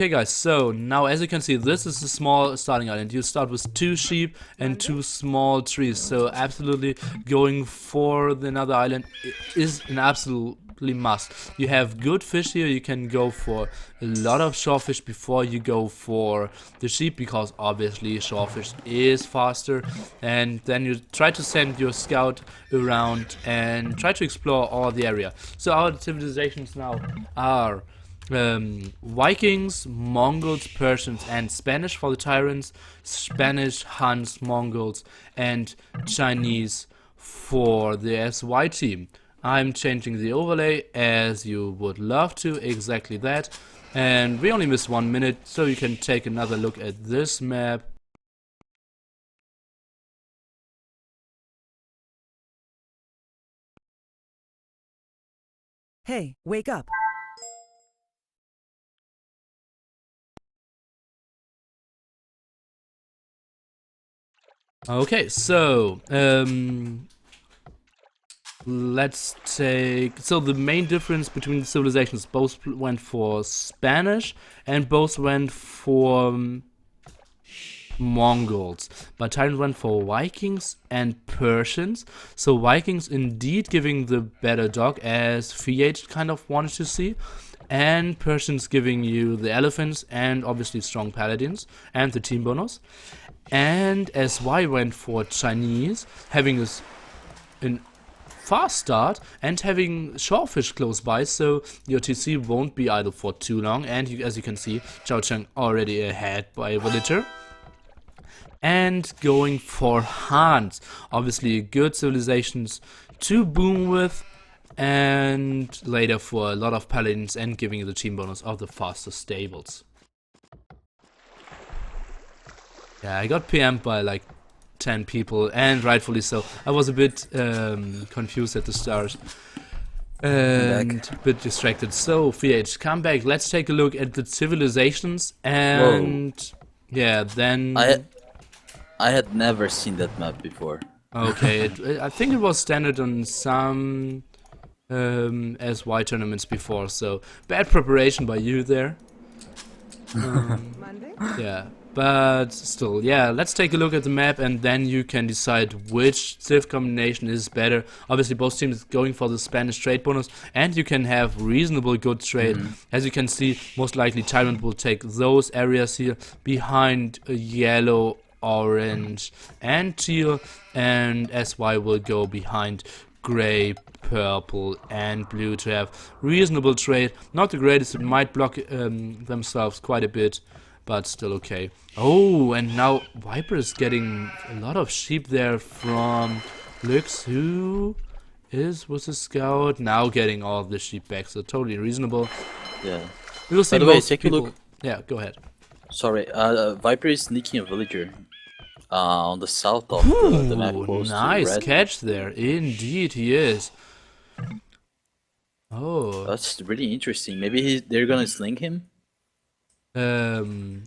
Okay guys, so now as you can see, this is a small starting island. You start with 2 sheep and 2 small trees, so absolutely going for another island is an absolutely must. You have good fish here, you can go for a lot of shorefish before you go for the sheep, because obviously shorefish is faster, and then you try to send your scout around and try to explore all the area. So our civilizations now are Vikings, Mongols, Persians, and Spanish for the tyrants, Spanish, Huns, Mongols, and Chinese for the SY team. I'm changing the overlay as you would love to, exactly that. And we only missed 1 minute, so you can take another look at this map. Hey, wake up. Okay, so let's take, so the main difference between the civilizations, both went for Spanish and both went for Mongols, but Tyrant went for Vikings and Persians. So Vikings indeed giving the better dog, as VH kind of wanted to see, and Persians giving you the elephants and obviously strong paladins and the team bonus. And SY went for Chinese, having an fast start and having shorefish close by, so your TC won't be idle for too long. And as you can see, Zhao Cheng already ahead by a villager. And going for Hans, obviously good civilizations to boom with, and later for a lot of paladins and giving you the team bonus of the faster stables. Yeah, I got PM'd by like 10 people, and rightfully so. I was a bit confused at the start and a bit distracted. So, VH, come back. Let's take a look at the civilizations, and yeah, then I had never seen that map before. Okay, I think it was standard on some SY tournaments before, so bad preparation by you there. Yeah, but still, yeah, let's take a look at the map, and then you can decide which civ combination is better. Obviously both teams going for the Spanish trade bonus, and you can have reasonable good trade. As you can see, most likely Tyrant will take those areas here behind yellow, orange, and teal, and SY will go behind gray, purple, and blue to have reasonable trade. Not the greatest, it might block themselves quite a bit, but still okay. Oh, and now Viper is getting a lot of sheep there from Lux, who is with the scout, now getting all of the sheep back, so totally reasonable. Yeah. We will see. By the way, most take people. a look. Yeah, go ahead. Sorry, Viper is sneaking a villager on the south of the map. Close Nice to red. catch there. Indeed, he is. Oh. That's really interesting. Maybe they're gonna sling him.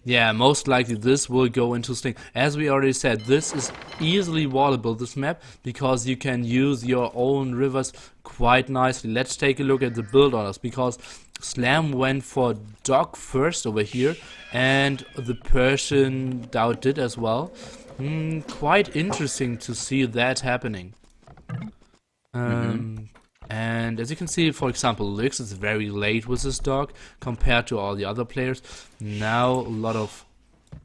Yeah, most likely this will go into Sling. As we already said, this is easily wallable, this map, because you can use your own rivers quite nicely. Let's take a look at the build orders, because Slam went for Dog first over here, and the Persian Doubt did as well. Quite interesting to see that happening. And as you can see, for example, Lux is very late with his dog compared to all the other players. Now a lot of,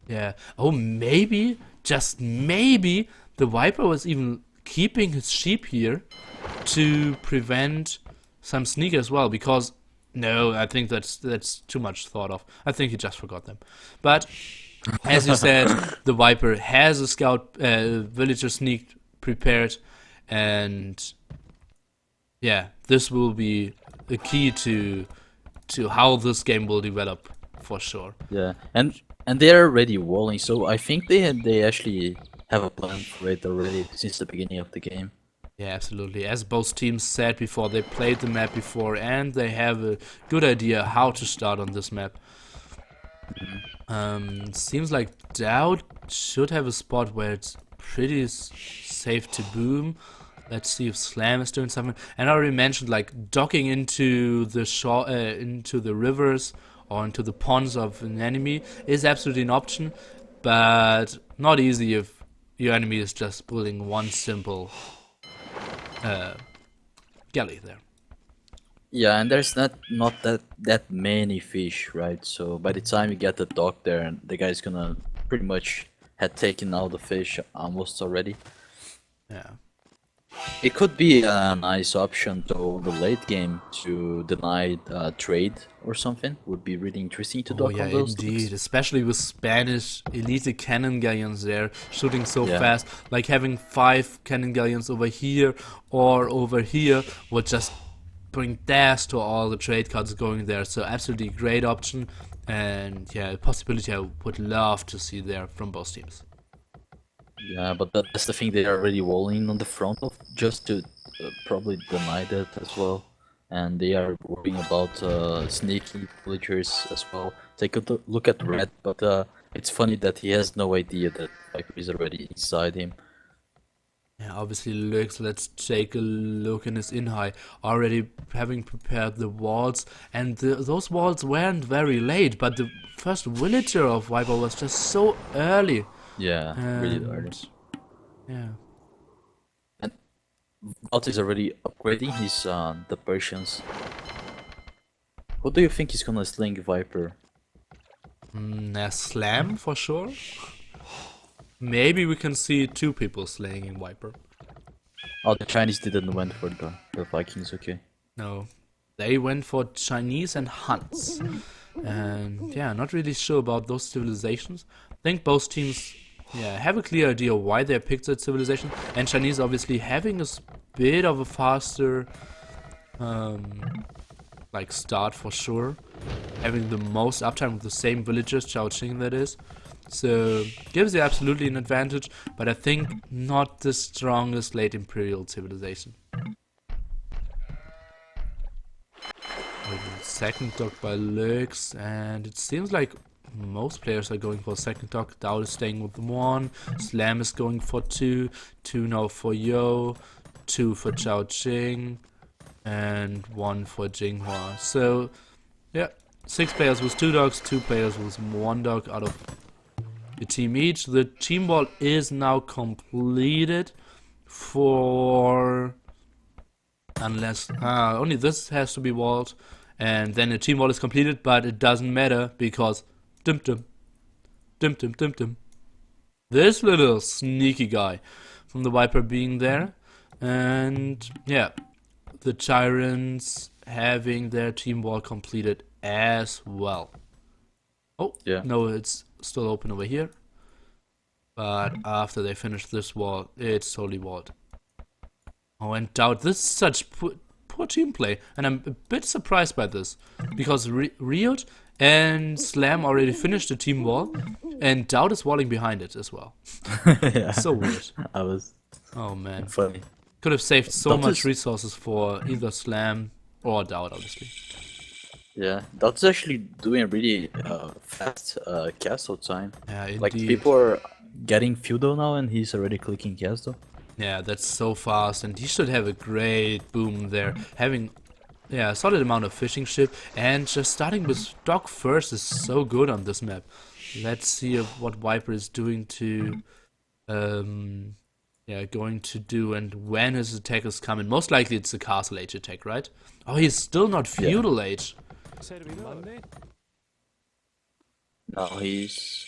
yeah. Oh, maybe, just maybe, the Viper was even keeping his sheep here to prevent some sneak as well. Because no, I think that's too much thought of. I think he just forgot them. But as you said, the Viper has a scout villager sneak prepared, and yeah, this will be the key to how this game will develop for sure. Yeah, and they're already walling, so I think they actually have a plan for it already since the beginning of the game. Yeah, absolutely. As both teams said before, they played the map before, and they have a good idea how to start on this map. Seems like Doubt should have a spot where it's pretty safe to boom. Let's see if Slam is doing something. And I already mentioned like docking into the shore, into the rivers or into the pawns of an enemy is absolutely an option, but not easy if your enemy is just building one simple galley there. Yeah, and there's not that many fish, right? So by the time you get the dock there, the guy's gonna pretty much had taken out the fish almost already. Yeah. It could be a nice option to the late game to deny trade or something. Would be really interesting to Oh dock yeah, on those indeed. docks. Especially with Spanish elite cannon galleons there, shooting so Yeah. fast. Like having 5 cannon galleons over here or over here would just bring dash to all the trade cards going there. So absolutely great option. And yeah, a possibility I would love to see there from both teams. Yeah, but that's the thing, they are already walling on the front of just to probably deny that as well. And they are worrying about sneaky villagers as well. Take a look at Red, but it's funny that he has no idea that Viper is already inside him. Yeah, obviously looks. Let's take a look in his in-high. Already having prepared the walls, and those walls weren't very late, but the first villager of Viper was just so early. Yeah, really early. And yeah, And Alt is already upgrading his the Persians. Who do you think is gonna sling Viper? a slam for sure. Maybe we can see 2 people slaying in Viper. Oh, the Chinese didn't went for the Vikings, okay. No, they went for Chinese and Huns. And yeah, not really sure about those civilizations. I think both teams, yeah, have a clear idea why they picked that civilization. And Chinese obviously having a bit of a faster, like start for sure, having the most uptime with the same villagers, Chao-Ching that is. So gives you absolutely an advantage, but I think not the strongest late Imperial civilization. Second dock by Lux, and it seems like most players are going for second dock. Dao is staying with 1, Slam is going for 2, 2 now for Yo, 2 for Chao-Ching, and 1 for Jinghua. So yeah, 6 players with 2 docks, 2 players with 1 dock out of the team each. The team wall is now completed for, unless only this has to be walled, and then the team wall is completed, but it doesn't matter because dum dum dum dum dum dum, this little sneaky guy from the Viper being there, and yeah, the TyRanTs having their team wall completed as well. Oh Yeah. no, it's still open over here, but after they finish this wall, it's totally walled. Oh, and Doubt, this is such poor team play, and I'm a bit surprised by this, because Riot and Slam already finished the team wall, and Doubt is walling behind it as well. Yeah. So weird. I was Oh man, funny. could have saved so Doubt much is- resources for either Slam or Doubt, obviously. Yeah, that's actually doing a really fast castle time. Yeah, indeed. Like people are getting feudal now, and he's already clicking castle. Yeah, that's so fast, and he should have a great boom there. Having, yeah, a solid amount of fishing ship, and just starting with dock first is so good on this map. Let's see what Viper is doing to, yeah, going to do, and when his attack is coming. Most likely it's a castle age attack, right? Oh, he's still not feudal age. Now he's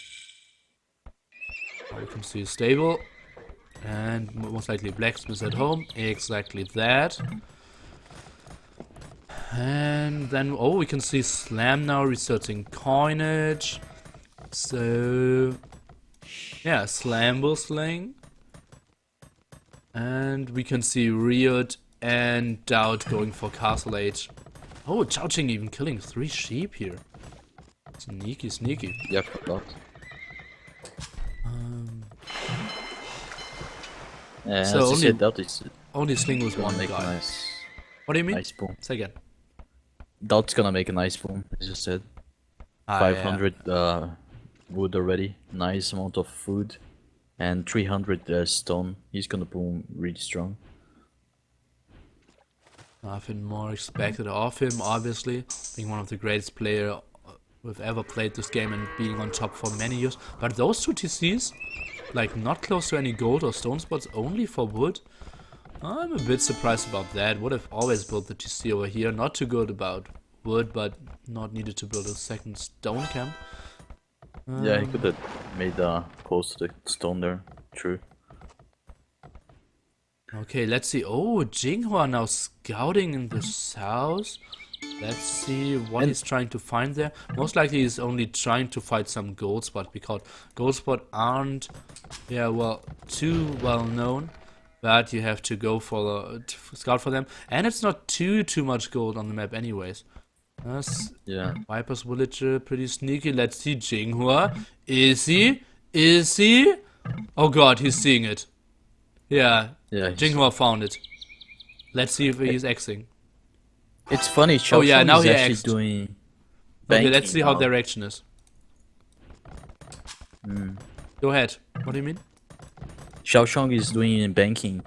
You can see stable, and most likely blacksmith at home. Exactly that. And then, oh, we can see Slam now researching coinage. So, yeah, Slam will sling. And we can see Riot and Doubt going for Castle Age. Oh, Chao-Ching even killing 3 sheep here. Sneaky, sneaky. yeah, forgot. As So you only- said, that is Only sling with gonna one make a guy. nice, What do you mean? nice boom. Say again. That's gonna make a nice boom, as you said. Ah, 500 wood already, nice amount of food, and 300 stone. He's gonna boom really strong. Nothing more expected of him, obviously. Being one of the greatest player who've ever played this game and being on top for many years. But those two TCs, like not close to any gold or stone spots, only for wood. I'm a bit surprised about that. Would have always built the TC over here. Not too good about wood, but not needed to build a second stone camp. Yeah, he could have made close to the stone there. True. Okay, let's see. Oh, Jinghua now scouting in the south. Let's see what he's trying to find there. Most likely he's only trying to find some gold spot, because gold spot aren't, yeah, well, too well known. But you have to go for scout for them, and it's not too much gold on the map, anyways. Yeah. Viper's villager, pretty sneaky. Let's see, Jinghua. Is he? Is he? Oh god, he's seeing it. Yeah. Yeah. Jinghua found it. Let's see if he's Xing. It's funny. Oh yeah, now is he actually X'd. doing. Okay, let's banking see how now. their reaction is. Go ahead. What do you mean? Xiaoshong is doing banking.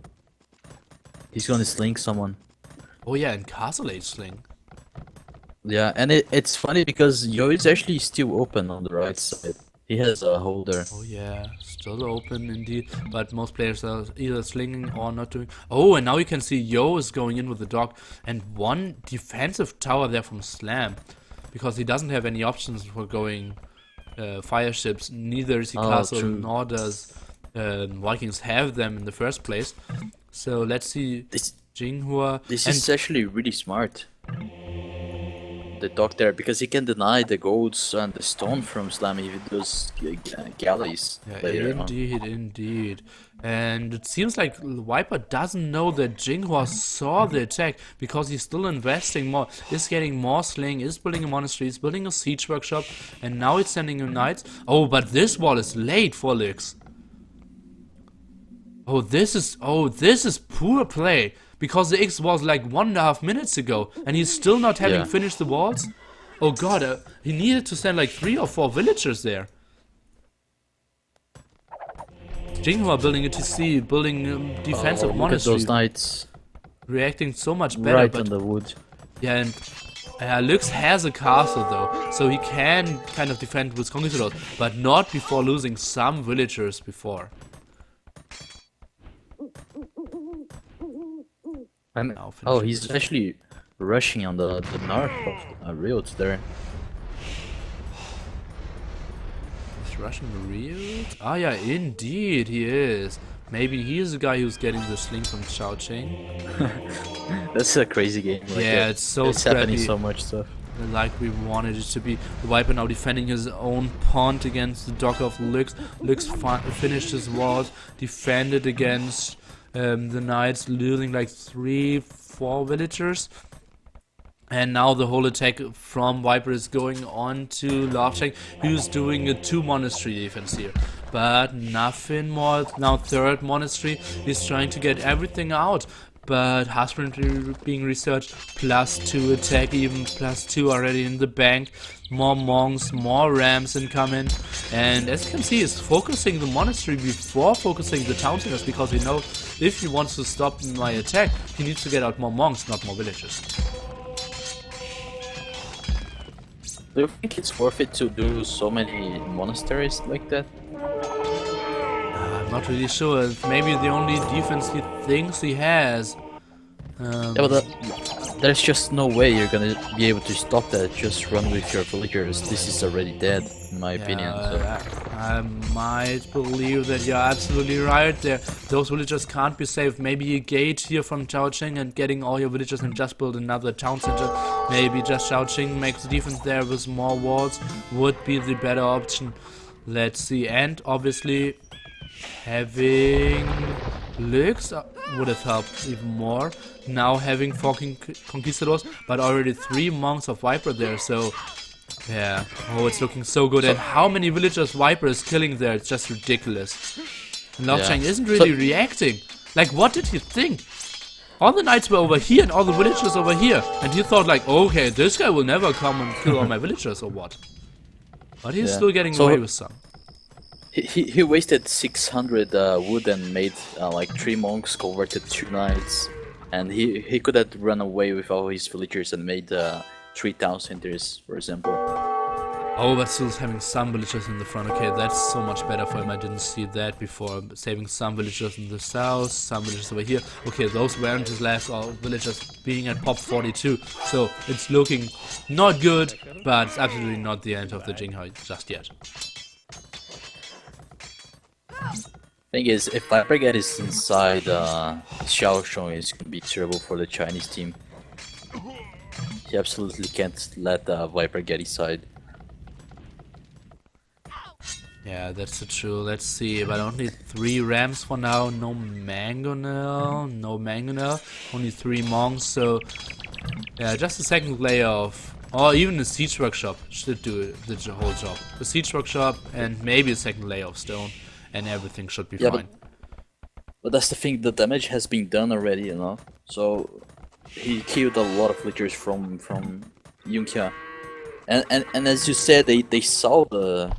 He's gonna sling someone. Oh yeah, and Castle Age Sling. Yeah, and it's funny because Yo is actually still open on the right side. He has a holder. Oh yeah, still open indeed, but most players are either slinging or not doing. Oh, and now you can see Yo is going in with the dog, and one defensive tower there from Slam, because he doesn't have any options for going fire ships. Neither is he Castle, true. nor does Vikings have them in the first place. So let's see Jinghua. This and is actually really smart. The dog there, because he can deny the golds and the stone from Slam if he does galleys yeah, later on. indeed. And it seems like Viper doesn't know that Jinghua saw the attack, because he's still investing more, is getting more sling, is building a monastery, is building a siege workshop, and now it's sending in knights. Oh, but this wall is late for Lix. Oh, this is poor play, because the X was like 1.5 minutes ago, and he's still not having Yeah. finished the walls. Oh god, he needed to send like 3 or 4 villagers there. Jinghua building a TC, building defensive Look at monastery, those knights reacting so much better. right But on the wood. yeah, and Lux has a castle though, so he can kind of defend with Conquerors, but not before losing some villagers before. And Now oh, finishing he's this. actually rushing on the north of Riot there. He's rushing the real? Ah yeah, indeed he is. Maybe he is the guy who's getting the sling from Xiao Qing. That's a crazy game. Like Yeah, it's so it's happening scrappy. so much stuff. Like we wanted it to be. The Viper now defending his own pond against the dock of Lux. Lux finished his walls, defended against the knights, losing like 3-4 villagers. And now the whole attack from Viper is going on to Lovechang, who's doing a 2 monastery defense here. But nothing more. Now 3rd monastery is trying to get everything out. But husbandry being researched, +2 attack, even +2 already in the bank. More monks, more rams incoming. And as you can see, he's focusing the monastery before focusing the town centers, because he knows if he wants to stop my attack, he needs to get out more monks, not more villagers. Do you think it's worth it to do so many monasteries like that? I'm not really sure. Maybe the only defense he thinks he has. Yeah, but there's just no way you're gonna be able to stop that. Just run with your villagers. This is already dead, in my opinion. So. I might believe that you're absolutely right there. Those villagers can't be saved. Maybe a gate here from Zhaoqing and getting all your villagers and just build another town center. Maybe just Zhaoqing makes the defense there with more walls would be the better option. Let's see. And obviously having Lux would have helped even more. Now having 4 conquistadors, but already 3 monks of Viper there, so yeah. Oh, it's looking so good. And how many villagers Viper is killing there, it's just ridiculous. And Lovechang isn't really reacting. Like, what did he think? All the knights were over here and all the villagers over here, and he thought like, okay, this guy will never come and kill all my villagers or what. But he's still getting away with some. He wasted 600 wood and made like 3 monks, converted 2 knights, and he could have run away with all his villagers and made 3 town centers, for example. Oh, but still having some villagers in the front. Okay, that's so much better for him. I didn't see that before. Saving some villagers in the south, some villagers over here. Okay, those weren't his last villagers being at pop 42. So it's looking not good, but it's absolutely not the end of the Jinghai just yet. Thing is, if Viper get is inside Xiaoshong, it's gonna be terrible for the Chinese team. He absolutely can't let Viper get inside. Yeah, that's true. Let's see, but only 3 rams for now. No mangonel, only 3 monks. So yeah, just a second layer of, or even a siege workshop should do the whole job. The siege workshop and maybe a second layer of stone, and everything should be fine. But that's the thing. The damage has been done already, you know. So he killed a lot of villagers from Yunqia. And as you said, they saw the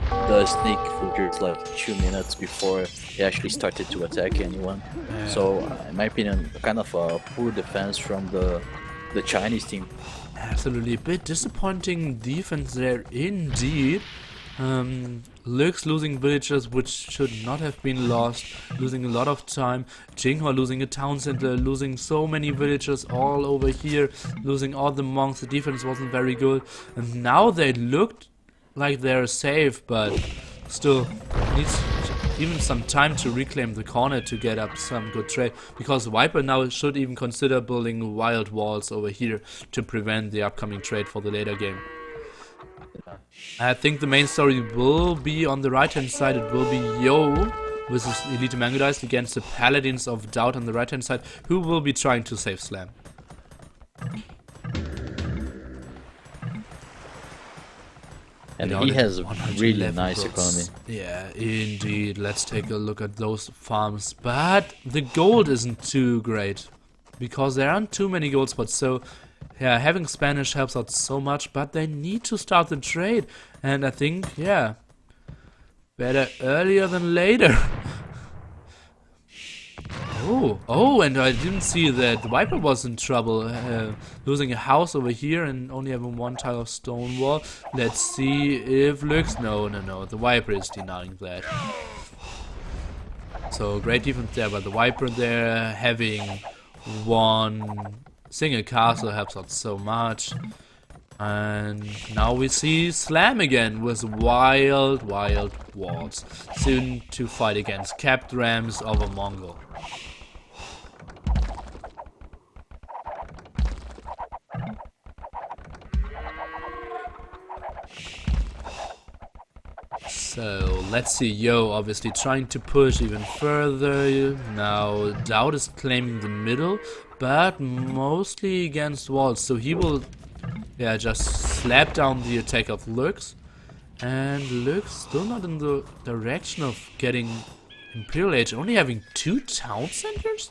snake villagers like 2 minutes before they actually started to attack anyone. Yeah. So in my opinion, kind of a poor defense from the Chinese team. Absolutely, a bit disappointing defense there indeed. Lux losing villagers which should not have been lost, losing a lot of time. Jinghua losing a town center, losing so many villagers all over here, losing all the monks. The defense wasn't very good, and now they looked like they're safe, but still needs even some time to reclaim the corner to get up some good trade, because Viper now should even consider building wild walls over here to prevent the upcoming trade for the later game. I think the main story will be on the right hand side. It will be Yo with his Elite Mangodized against the Paladins of Doubt on the right hand side, who will be trying to save Slam. And he has a really nice economy. Yeah, indeed. Let's take a look at those farms. But the gold isn't too great, because there aren't too many gold spots, so yeah, having Spanish helps out so much, but they need to start the trade. And I think, yeah, better earlier than later. Oh, and I didn't see that the Viper was in trouble, losing a house over here and only having 1 tile of stone wall. Let's see if Lux, no, the Viper is denying that. So great defense there by the Viper there, having 1 single castle helps out so much. And now we see Slam again with wild walls, soon to fight against capped rams of a Mongol. So let's see, Yo obviously trying to push even further. Now Doubt is claiming the middle, but mostly against walls, so he will just slap down the attack of Lux. And Lux still not in the direction of getting Imperial Age, only having 2 town centers?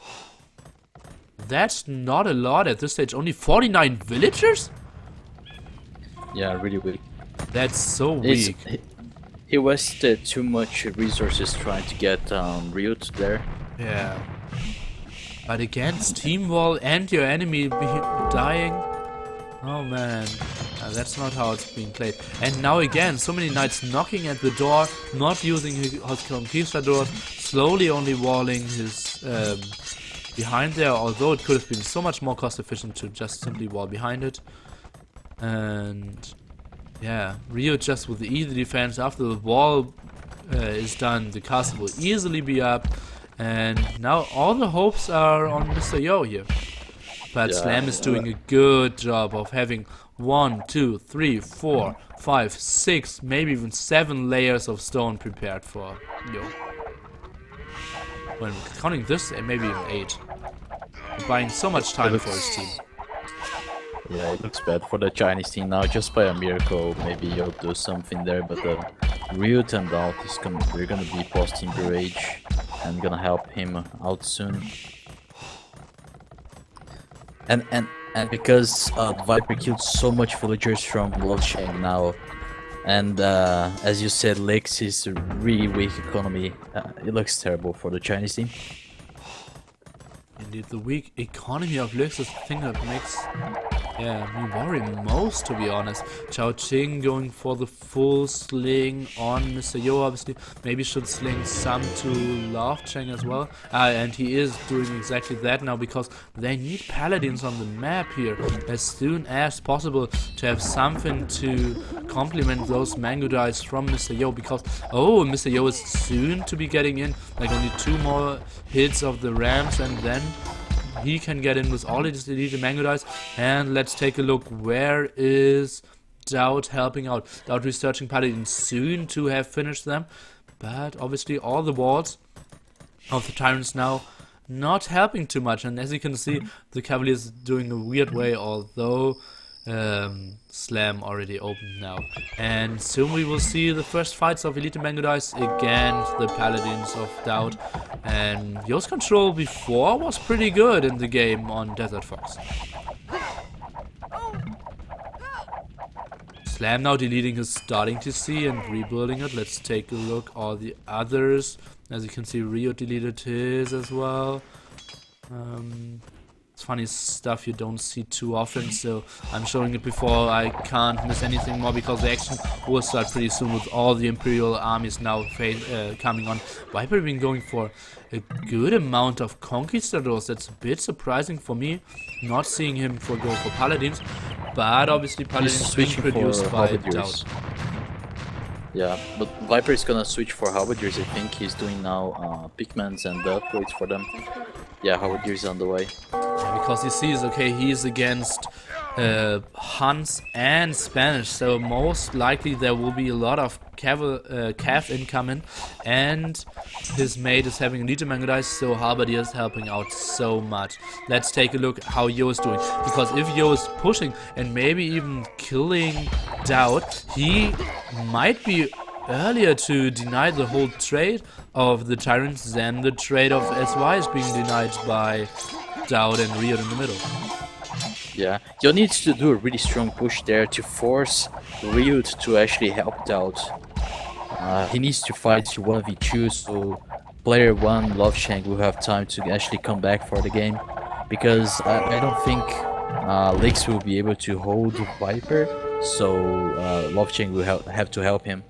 That's not a lot at this stage, only 49 villagers? Yeah, really weak. That's so weak. He wasted too much resources trying to get Ryut there. Yeah. But against Team Wall and your enemy dying? Oh man, that's not how it's being played. And now again, so many knights knocking at the door, not using his conquistadors, slowly only walling his behind there, although it could have been so much more cost efficient to just simply wall behind it. And yeah, Rio just with the easy defense. After the wall is done, the castle will easily be up. And now all the hopes are on Mr. Yo here. But Slam is doing a good job of having 1, 2, 3, 4, 5, 6, maybe even 7 layers of stone prepared for Yo. When counting this, maybe even 8. Buying so much time for his team. Yeah, it looks bad for the Chinese team now. Just by a miracle, maybe you'll do something there. But Ryut and Doubt is we're gonna be post Imperial Age and gonna help him out soon. And because Viper killed so much villagers from Luosheng now, and as you said, Lix is a really weak economy. It looks terrible for the Chinese team. Indeed, the weak economy of Lux is the thing that makes Yeah, me worry most, to be honest. Chao Ching going for the full sling on Mr. Yo, obviously. Maybe should sling some to Love Chang as well. And he is doing exactly that now because they need paladins on the map here as soon as possible to have something to complement those mango dice from Mr. Yo because, oh, Mr. Yo is soon to be getting in. Like only 2 more hits of the Rams and then he can get in with all his deleted mango dice. And let's take a look. Where is Doubt helping out? Doubt researching paladins soon to have finished them. But obviously all the walls of the tyrants now not helping too much. And as you can see, the Cavaliers doing a weird way, although Slam already opened now. And soon we will see the first fights of Elite Mango Dice against the Paladins of Doubt. And Yo's control before was pretty good in the game on Desert Fox. Slam now deleting his starting TC and rebuilding it. Let's take a look. All the others. As you can see, Rio deleted his as well. It's funny stuff you don't see too often, so I'm showing it before I can't miss anything more because the action will start pretty soon with all the Imperial armies now coming on. Viper been going for a good amount of Conquistadors. That's a bit surprising for me, not seeing him go for Paladins, but obviously Paladins being produced by Doubt. Yeah, but Viper is gonna switch for Halberdiers. I think he's doing now Pigments and the upgrades for them. Yeah, Halberdiers on the way. Yeah, because he sees, okay, he's against Huns and Spanish, so most likely there will be a lot of Cav incoming, and his mate is having Elite Mango Dice, so Halberdier is helping out so much. Let's take a look how Yo is doing, because if Yo is pushing and maybe even killing Doubt, he might be earlier to deny the whole trade of the Tyrants than the trade of SY is being denied by Doubt and Rio in the middle. Yeah, Yo needs to do a really strong push there to force Ryut to actually help Doubt. He needs to fight 1v2, so player 1, Love Chang, will have time to actually come back for the game. Because I don't think Lex will be able to hold Viper, so Love Chang will have to help him.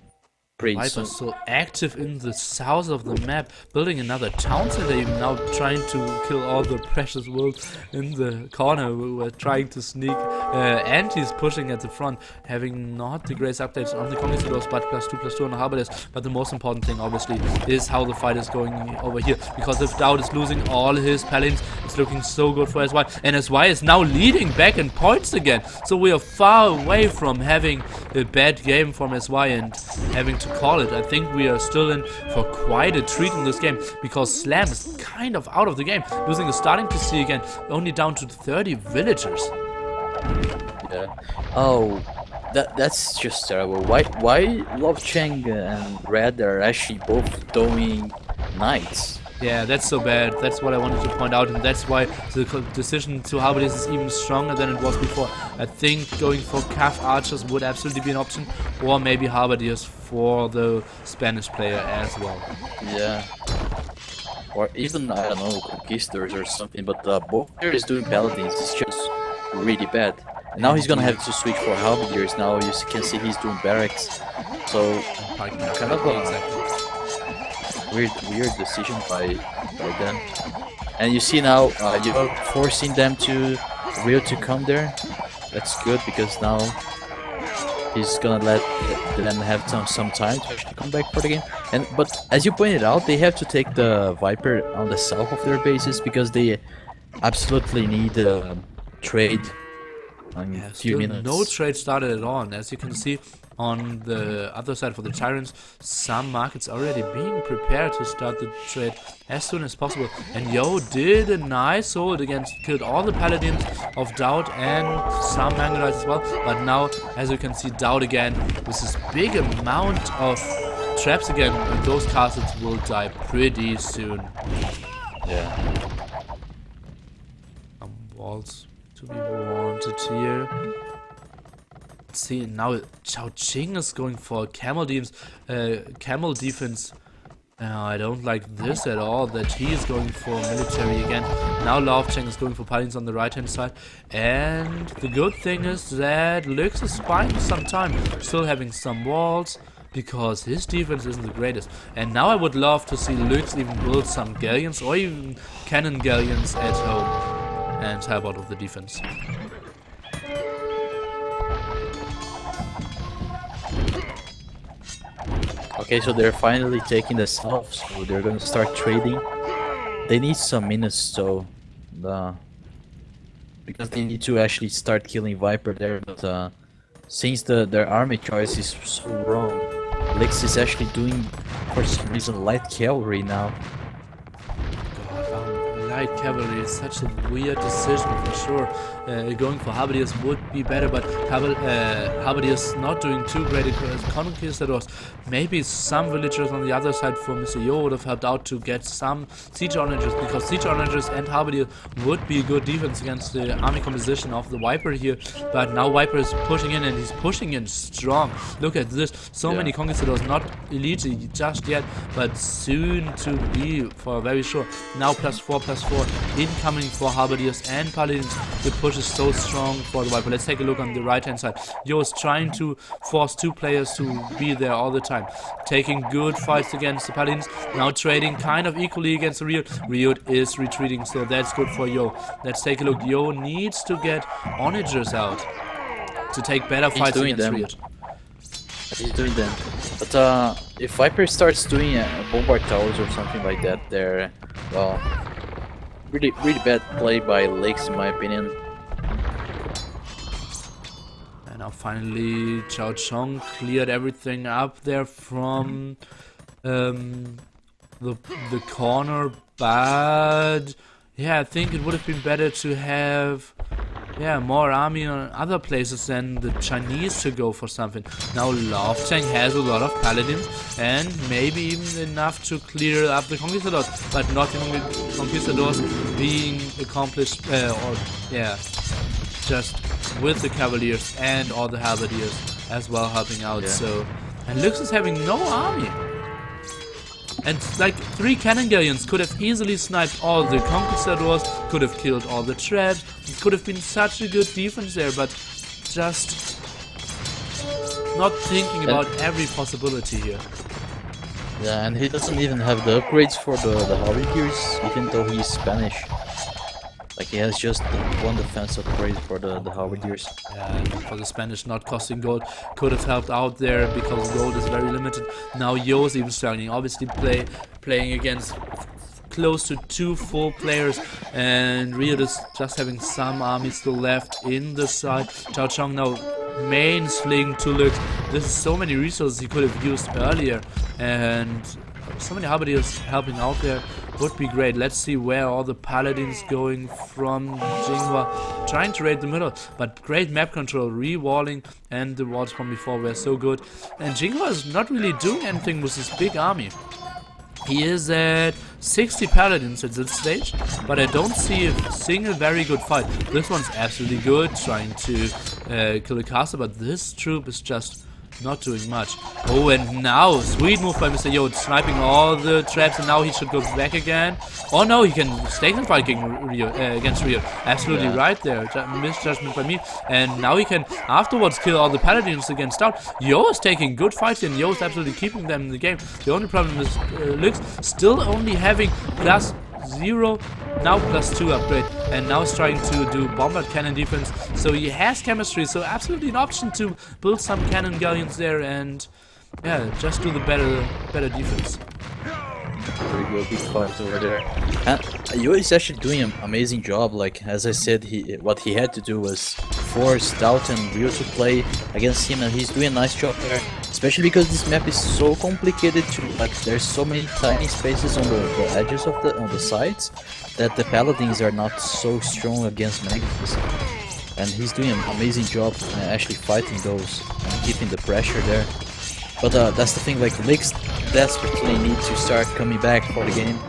Viper so active in the south of the map, building another town center, now trying to kill all the precious wolves in the corner who were trying to sneak, and he's pushing at the front, having not the greatest updates on the Conquistadors, but +2/+2 on the Halberdiers. But the most important thing, obviously, is how the fight is going over here, because if Doubt is losing all his paladins, it's looking so good for SY, and SY is now leading back in points again, so we are far away from having a bad game from SY and having to call it. I think we are still in for quite a treat in this game, because Slam is kind of out of the game, losing a starting PC again, only down to 30 villagers. Yeah. Oh, that's just terrible. Why Love Chang and Red are actually both doing knights? Yeah, that's so bad. That's what I wanted to point out, and that's why the decision to Halberdiers is even stronger than it was before. I think going for Cav Archers would absolutely be an option, or maybe Halberdiers for the Spanish player as well. Yeah. Or even, I don't know, Conquistadors or something, but both players doing Paladins is just really bad. And now he's gonna have to switch for Halberdiers. Now you can see he's doing Barracks. So, kind of a weird decision by them. And you see now, you're forcing them to Rio to come there. That's good, because now he's gonna let them have some time to actually come back for the game. But as you pointed out, they have to take the Viper on the south of their bases because they absolutely need trade in a few minutes. No trade started at all, and as you can see on the other side for the Tyrants, some markets already being prepared to start the trade as soon as possible. And Yo did a nice hold against, killed all the Paladins of Doubt and some Mango Dice as well. But now, as you can see, Doubt again with this big amount of traps again, and those castles will die pretty soon. Yeah. Some walls to be wanted here. See, now Chao Ching is going for camel defense Now, I don't like this at all, that he is going for military again. Now Laufcheng is going for paladins on the right hand side. And the good thing is that Lux is buying some time, still having some walls, because his defense isn't the greatest. And now I would love to see Lux even build some galleons or even cannon galleons at home and help out with the defense. Okay, so they're finally taking the south, so they're gonna start trading. They need some minutes, so because they need to actually start killing Viper there. But since their army choice is so wrong, Lix is actually doing for some reason light cavalry now. Light cavalry is such a weird decision for sure. Going for Halberdiers would be better, but Halberdiers not doing too great as Conquerors. Maybe some villagers on the other side for Mr. Yo would have helped out to get some siege onagers, because siege onagers and Halberdiers would be good defense against the army composition of the Viper here. But now Viper is pushing in, and he's pushing in strong. Look at this, so many Conquistadors, not elite just yet, but soon to be for very sure. Now +4/+4 incoming for Halberdiers and Paladins. The push is so strong for the Viper. Let's take a look on the right hand side. Yo is trying to force two players to be there all the time, taking good fights against the Paladins. Now trading kind of equally against the Riot. Riot is retreating, so that's good for Yo. Let's take a look. Yo needs to get onagers out to take better fights against Riot. He's doing them. But if Viper starts doing bombard towers or something like that, they're well, really bad play by Lakes in my opinion. And now finally Chao Chong cleared everything up there from the corner, but yeah, I think it would have been better to have more army on other places than the Chinese to go for something. Now Laufcheng has a lot of paladins and maybe even enough to clear up the Conquistadors, but not the Conquistadors being accomplished, just with the Cavaliers and all the Halberdiers as well helping out. So, and Lux is having no army. And like 3 cannon galleons could have easily sniped all the Conquistadors, could have killed all the traps. It could have been such a good defense there, but just not thinking about every possibility here. Yeah, and he doesn't even have the upgrades for the Halberdiers, even though he's Spanish. Like he has just one defense upgrade for the Halberdiers. Yeah, and for the Spanish not costing gold could have helped out there because gold is very limited. Now Yo's even struggling, obviously playing against close to 2 full players, and Rio is just having some armies still left in the side. Chao Chong now main sling to Lux. This is so many resources he could have used earlier, and so many Halberdiers helping out there would be great. Let's see where all the paladins going from. Jinghua trying to raid the middle, but great map control, re-walling, and the walls from before were so good. And Jinghua is not really doing anything with this big army. He is at 60 paladins at this stage, but I don't see a single very good fight. This one's absolutely good, trying to kill a caster, but this troop is just not doing much. Oh, and now, sweet move by Mr. Yo, sniping all the traps, and now he should go back again. Oh no, he can stake and fight against Rio. Absolutely right there, misjudgment by me. And now he can afterwards kill all the paladins against Stout. Yo is taking good fights, and Yo is absolutely keeping them in the game. The only problem is Lux still only having +0, now +2 upgrade, and now he's trying to do bombard cannon defense. So he has chemistry, so absolutely an option to build some cannon galleons there and just do the better defense. Very good, big fight over there. And Yo is actually doing an amazing job. Like as I said, what he had to do was force Stout and Rio to play against him, and he's doing a nice job there. Especially because this map is so complicated to, like, there's so many tiny spaces on the edges of on the sides that the paladins are not so strong against Magnus. And he's doing an amazing job actually fighting those and keeping the pressure there. But that's the thing, like Lix desperately need to start coming back for the game.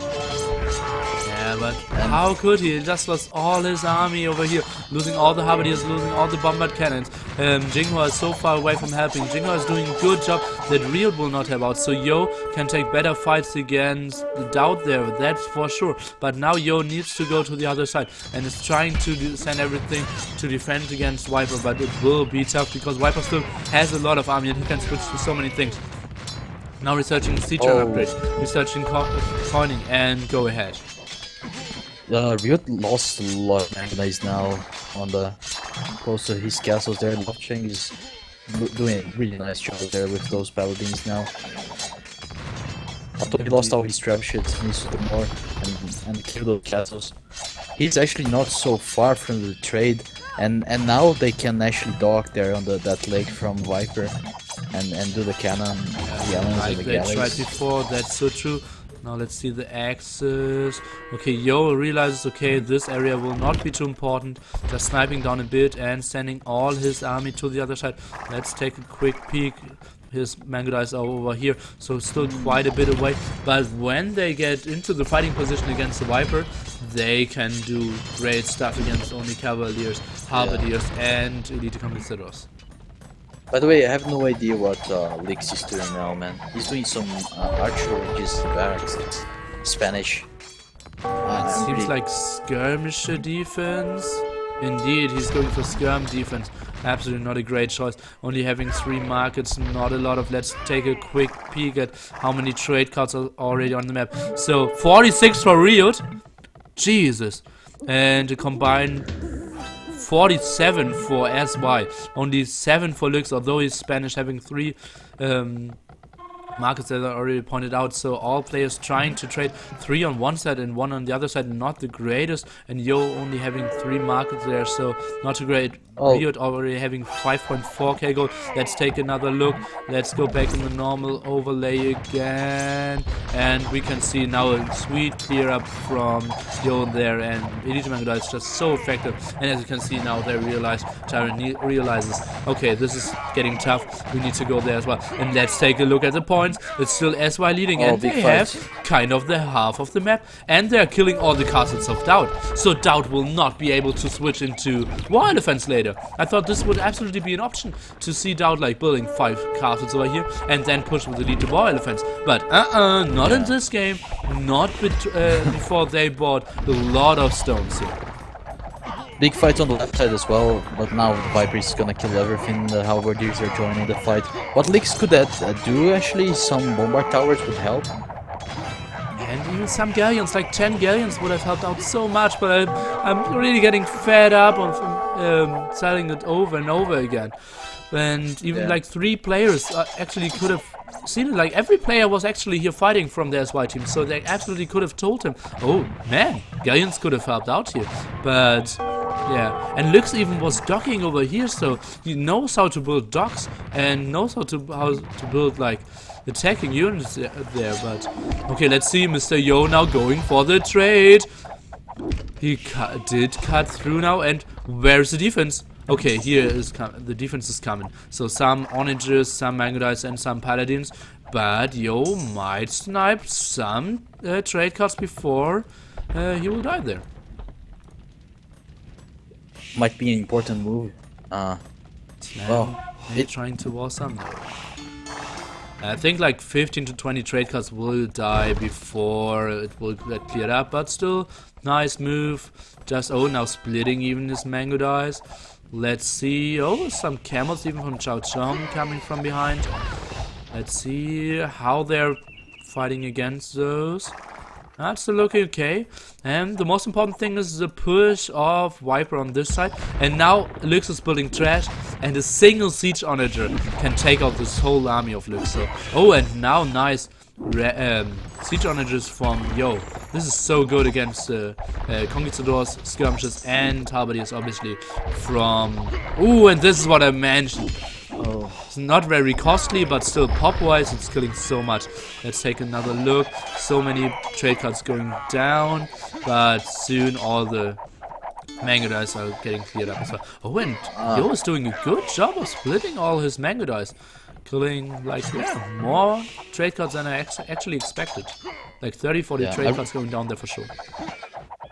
Yeah, but how could he? He just lost all his army over here, losing all the halberdiers, losing all the bombard cannons. Jinghua is so far away from helping. Jinghua is doing a good job that Riot will not help out. So Yo can take better fights against the Doubt there, that's for sure. But now Yo needs to go to the other side and is trying to send everything to defend against Viper, but it will be tough because Viper still has a lot of army and he can switch to so many things. Now researching siege upgrade, researching coining, and go ahead. Riot lost a lot of manganese now on the close to his castles there. Lofcheng is doing a really nice job there with those paladins now. Although he lost all his trap shit, he needs to do more and kill those castles. He's actually not so far from the trade, and now they can actually dock there on that lake from Viper and do the cannon, the islands Like and the they galleys. tried before, that's so true. Now let's see the axes. Okay, Yo realizes, okay, this area will not be too important. Just sniping down a bit and sending all his army to the other side. Let's take a quick peek. His Mangodais are over here, so still quite a bit away. But when they get into the fighting position against the Viper, they can do great stuff against only Cavaliers, Halberdiers, and Elite Conquistadors. By the way, I have no idea what Lix is doing now, man. He's doing some archer ranges barracks, Spanish. It seems like skirmisher defense. Indeed, he's going for skirm defense. Absolutely not a great choice. Only having 3 markets, not a lot of. Let's take a quick peek at how many trade cards are already on the map. So 46 for Riot. Jesus. And a combined 47 for SY. Only 7 for Lux, although he's Spanish, having 3 markets that I already pointed out. So all players trying to trade 3 on one side and 1 on the other side, not the greatest. And Yo only having 3 markets there, so not too great. Riot already having 5.4k gold. Let's take another look. Let's go back in the normal overlay again, and we can see now a sweet clear up from Yo there, and Elite Mangala is just so effective. And as you can see now, they realize, TyRanT realizes, okay, this is getting tough, we need to go there as well. And let's take a look at the points. It's still SY leading, and they have kind of the half of the map, and they're killing all the castles of Doubt. So Doubt will not be able to switch into War Elephants later. I thought this would absolutely be an option to see Doubt like building 5 castles over here and then push with Elite War Elephants. But not in this game, not before they bought a lot of stones here. Big fight on the left side as well, but now the Viper is gonna kill everything. The Halberdiers are joining the fight. What Lix could do actually, some bombard towers would help. And even some galleons, like 10 galleons would have helped out so much, but I'm really getting fed up on selling it over and over again. And even like 3 players actually could have seen it. Like every player was actually here fighting from the SY team, so they absolutely could have told him, oh man, galleons could have helped out here. But yeah, and Lux even was docking over here, so he knows how to build docks and knows how to build like attacking units there. But okay, let's see Mr. Yo now going for the trade. He did cut through now, and where's the defense? Okay, here is the defense is coming. So some onagers, some Mangodais, and some paladins. But Yo might snipe some trade cards before he will die there. Might be an important move. Well, they're trying to wall some. I think like 15 to 20 trade cards will die before it will get cleared up, but still, nice move. Just, now splitting even his Mangodais. Let's see, some camels even from Chao Chong coming from behind. Let's see how they're fighting against those. That's still looking okay. And the most important thing is the push of Viper on this side. And now Lux is building trash, and a single siege onager can take out this whole army of Lux. So, and now nice siege onagers from Yo. This is so good against Conquistadors, skirmishes, and halberdiers, obviously from. And this is what I mentioned. It's not very costly, but still pop-wise, it's killing so much. Let's take another look. So many trade cards going down, but soon all the Mangodais are getting cleared up as well. And Yo is doing a good job of splitting all his Mangodais. Killing, like, more trade cards than I actually expected. Like 30, 40 trade cards going down there for sure.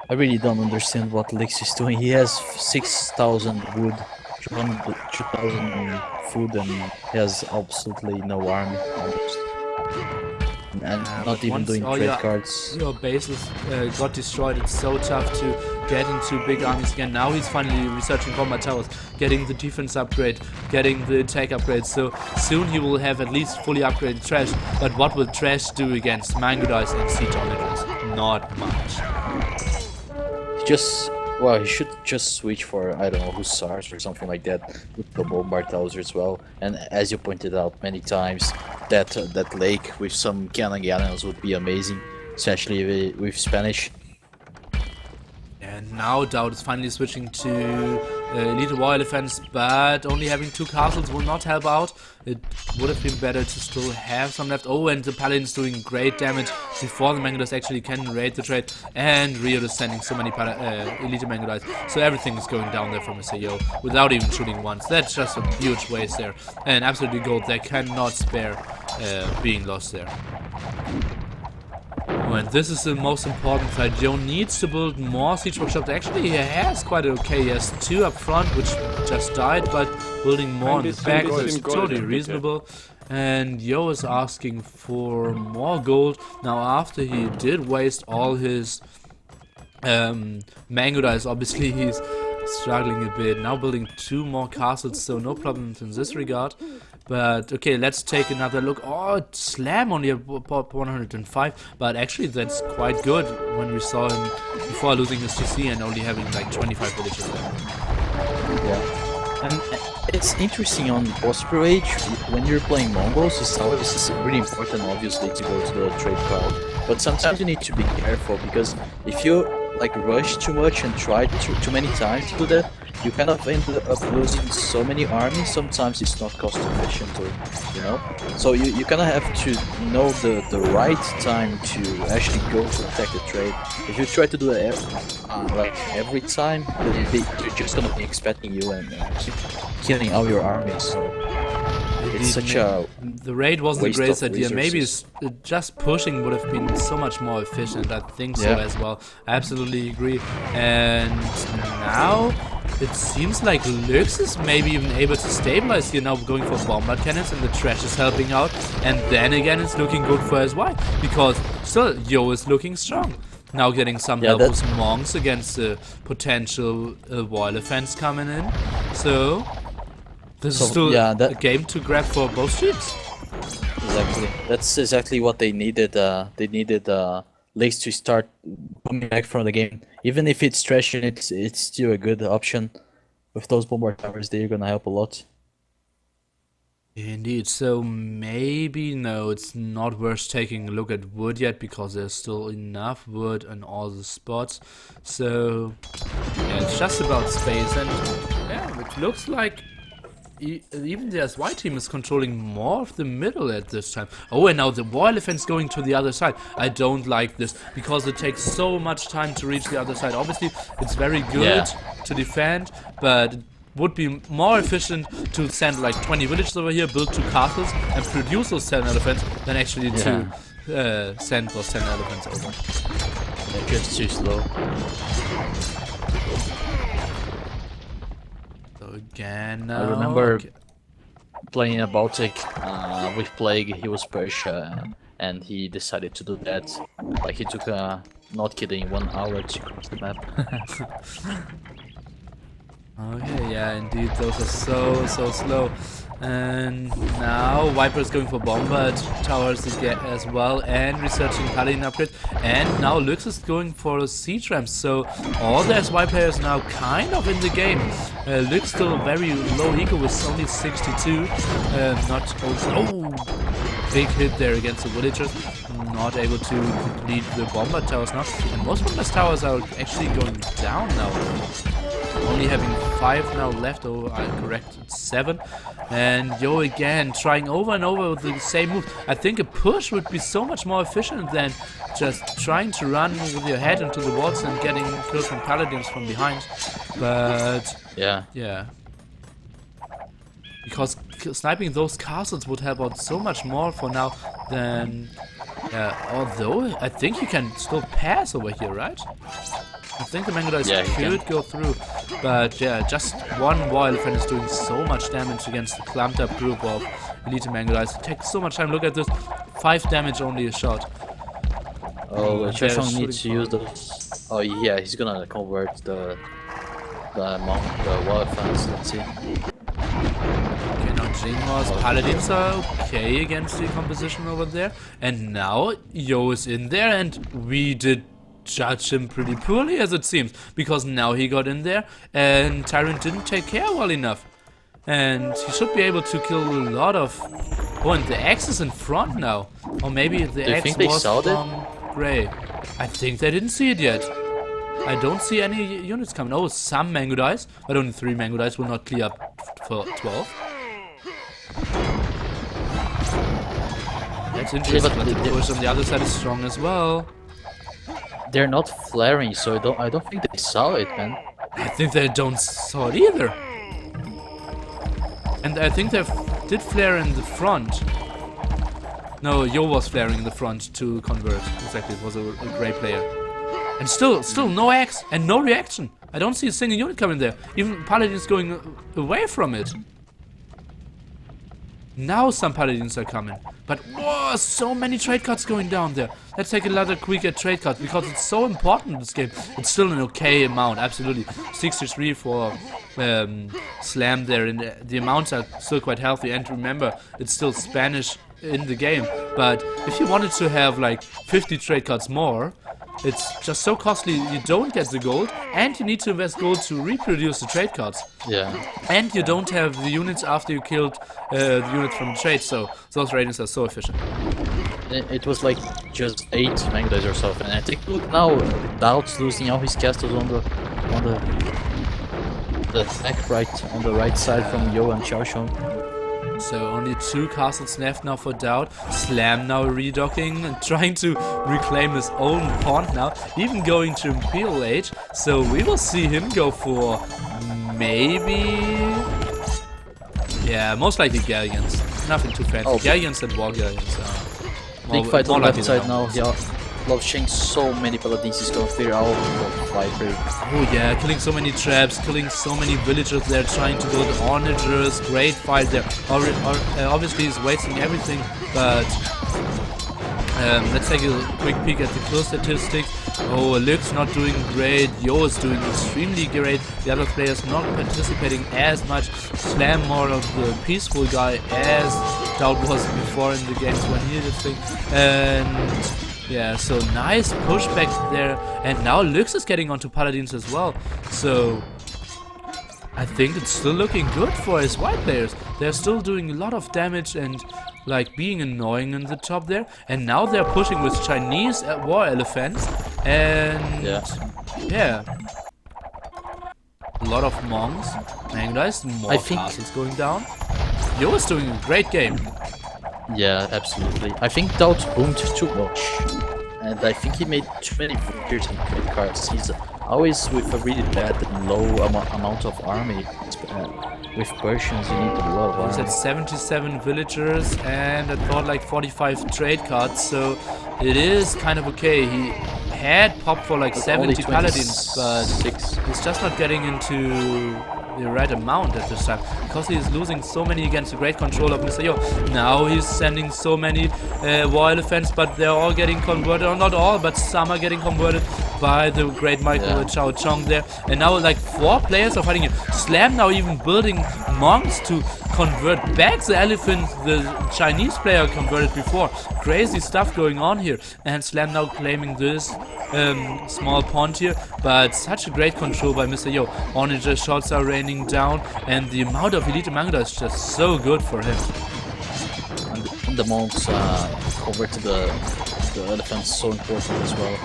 I really don't understand what Lix is doing. He has 6,000 wood, 2,000 food, and he has absolutely no army almost. And not But even once doing all trade cards. your bases got destroyed, it's so tough to get into big armies again. Now he's finally researching combat towers, getting the defense upgrade, getting the attack upgrade. So soon he will have at least fully upgraded trash. But what will trash do against Mango Dice and siege onagers? Not much. Just well, he should just switch for, I don't know, hussars or something like that with the bombard towers as well. And as you pointed out many times, that lake with some cannon galleons would be amazing, especially with Spanish. And now Dowd is finally switching to Elite War Elephants, but only having 2 castles will not help out. It would have been better to still have some left. Oh, and the Paladin's doing great damage before the Mangodas actually can raid the trade. And Rio is sending so many Elite Mangodas, so everything is going down there from SAO without even shooting once. That's just a huge waste there. And absolutely gold, they cannot spare being lost there. And this is the most important fight. Joe needs to build more siege workshops. Actually, he has quite okay. He has 2 up front, which just died, but building more on the back is totally reasonable. And Yo is asking for more gold. Now, after he did waste all his Mango Dice, obviously he's struggling a bit. Now building 2 more castles, so no problems in this regard. But okay, let's take another look. Oh, Slam only at 105, but actually that's quite good when we saw him before losing his TC and only having like 25 villages left. Yeah, and it's interesting on boss per age, when you're playing Mongols, it's always really important obviously to go to the trade crowd, but sometimes you need to be careful, because if you like rush too much and try too many times to do that, you kind of end up losing so many armies. Sometimes it's not cost efficient, or you know. So you kind of have to know the right time to actually go to attack the trade. If you try to do it like every time, they're just gonna be expecting you and keep killing all your armies. So it's such a the raid wasn't the greatest idea. Maybe just pushing would have been so much more efficient. I think so as well. I absolutely agree. And now it seems like Lux is maybe even able to stabilize here now, going for bombard cannons, and the trash is helping out. And then again, it's looking good for SY, because still Yo is looking strong. Now getting some help with monks against the potential war elephants coming in. So this is still a game to grab for both teams. Exactly. That's exactly what they needed. They needed Lix to start coming back from the game. Even if it's trash, it's still a good option. With those bombard towers, they're gonna help a lot. Indeed. So maybe no, it's not worth taking a look at wood yet, because there's still enough wood in all the spots. So yeah, it's just about space, and yeah, it looks like even the SY team is controlling more of the middle at this time. Oh, and now the war elephant's going to the other side. I don't like this, because it takes so much time to reach the other side. Obviously, it's very good to defend, but it would be more efficient to send like 20 villages over here, build 2 castles, and produce those 10 elephants, than actually to send those 10 elephants over. They're just too slow. Again, I remember playing a Baltic with Plague. He was Persia, and he decided to do that. Like, he took not kidding 1 hour to cross the map. Okay, yeah, indeed, those are so slow. And now Viper is going for bombard towers again as well, and researching Paladin upgrade. And now Lux is going for siege ramps. So all the SY players now kind of in the game. Lux still very low eco with only 62. Big hit there against the villagers. Not able to complete the bombard towers now. And most bombard towers are actually going down now. Only having 5 now left, or I corrected 7. And Yo again trying over and over with the same move. I think a push would be so much more efficient than just trying to run with your head into the walls and getting kills from paladins from behind. But yeah. Because sniping those castles would help out so much more for now than... although I think you can still pass over here, right? I think the Mangudais Yeah, he could go through, but yeah, just one War Elephant is doing so much damage against the clumped up group of Elite Mangudais. It takes so much time. Look at this, 5 damage only a shot. Oh, they're Chashong needs to shooting use those. Oh yeah, he's gonna convert the Wall Elephants. Let's see. Okay, now Jingwa's Paladins are okay against the composition over there. And now Yo is in there, and we did judge him pretty poorly, as it seems. Because now he got in there, and TyRanT didn't take care well enough. And he should be able to kill a lot of... Oh, and the X is in front now. Or maybe the you X think they was saw that? from Grey. I think they didn't see it yet. I don't see any units coming. Oh, some Mangudais, but only 3 Mangudais will not clear up for 12. That's interesting, but the push on the other side is strong as well. They're not flaring, so I don't think they saw it, man. I think they don't saw it either. And I think they did flare in the front. No, Yo was flaring in the front to convert. Exactly, it was a Grey player. And still no X and no reaction. I don't see a single unit coming there. Even Paladins going away from it. Now some Paladins are coming. But whoa, so many trade cards going down there. Let's take another quick at trade cards because it's so important in this game. It's still an okay amount, absolutely. 63 for Slam there, and the amounts are still quite healthy. And remember, it's still Spanish in the game. But if you wanted to have like 50 trade cards more, it's just so costly, you don't get the gold, and you need to invest gold to reproduce the trade cards. Yeah. And you don't have the units after you killed the units from the trade, so those ratings are so efficient. It was like just 8 Mangudais or something. And I think look now, Doubt's losing all his castles on the attack right on the right side from Yo and Xiaoshong. So only 2 castles left now for Doubt. Slam now redocking and trying to reclaim his own pawn now, even going to Imperial Age. So we will see him go for maybe... Yeah, most likely Galleons. Nothing too fancy. Oh, Galleons and War Galleons. Big fight on the left side now. now. Yeah. Love Sheng, so many Paladins is going clear out of Viper. Oh yeah, killing so many traps, killing so many villagers there, trying to build onagers. Great fight there. Obviously he's wasting everything, but let's take a quick peek at the kill statistics. Oh, Luke's not doing great. Yo is doing extremely great. The other players not participating as much. Slam more of the peaceful guy as Doubt was before in the games when he did thing. And yeah, so nice pushback there, and now Lux is getting onto Paladins as well, so I think it's still looking good for his white players. They're still doing a lot of damage and like being annoying in the top there, and now they're pushing with Chinese war elephants, and yeah. A lot of monks, Mangudais, more castles going down. Yo is doing a great game. Yeah, absolutely. I think Doubt boomed too much, and I think he made too many villagers and credit cards. He's always with a really bad and low amount of army. With Persians, you need a lot of army. He's at 77 villagers and I thought like 45 trade cards, so it is kind of okay. He had popped for like 70 paladins, but he's just not getting into the right amount at this time because he is losing so many against the great control of Mr. Yo. Now he's sending so many war elephants, but they're all getting converted, or not all, but some are getting converted by the great Michael Chao Chong there. And now like 4 players are fighting him. Slam now even building monks to convert back the elephant the Chinese player converted before. Crazy stuff going on here. And Slam now claiming this small pond here, but such a great control by Mr. Yo. Onager shots are raining down, and the amount of elite Mangudai is just so good for him. And the monks convert to the elephants, so important as well.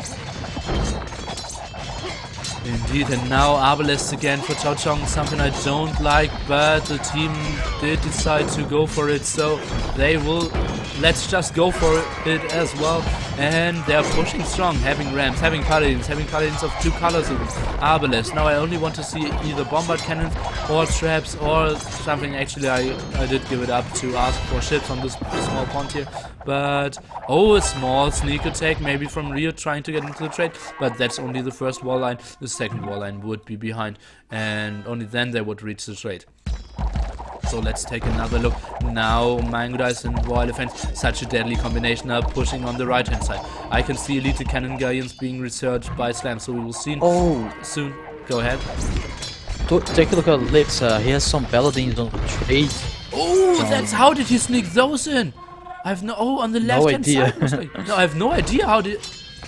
Indeed, and now Arbalest again for Chao Chong, something I don't like, but the team did decide to go for it, so they will, let's just go for it as well. and they're pushing strong, having rams, having paladins of 2 colors even, arbalest. Now I only want to see either bombard cannons or traps or something. Actually, I did give it up to ask for ships on this small pond here, but a small sneak attack maybe from Rio trying to get into the trade, but that's only the first wall line. The second wall line would be behind, and only then they would reach the trade. So let's take another look. Now Mango Dice and War Elephants, such a deadly combination, are pushing on the right hand side. I can see elite cannon galleons being researched by Slam, so we will see soon. Go ahead. Take a look at Lix. He has some paladins on the trade. That's how did he sneak those in? I have on the left hand side. No, I have no idea how did.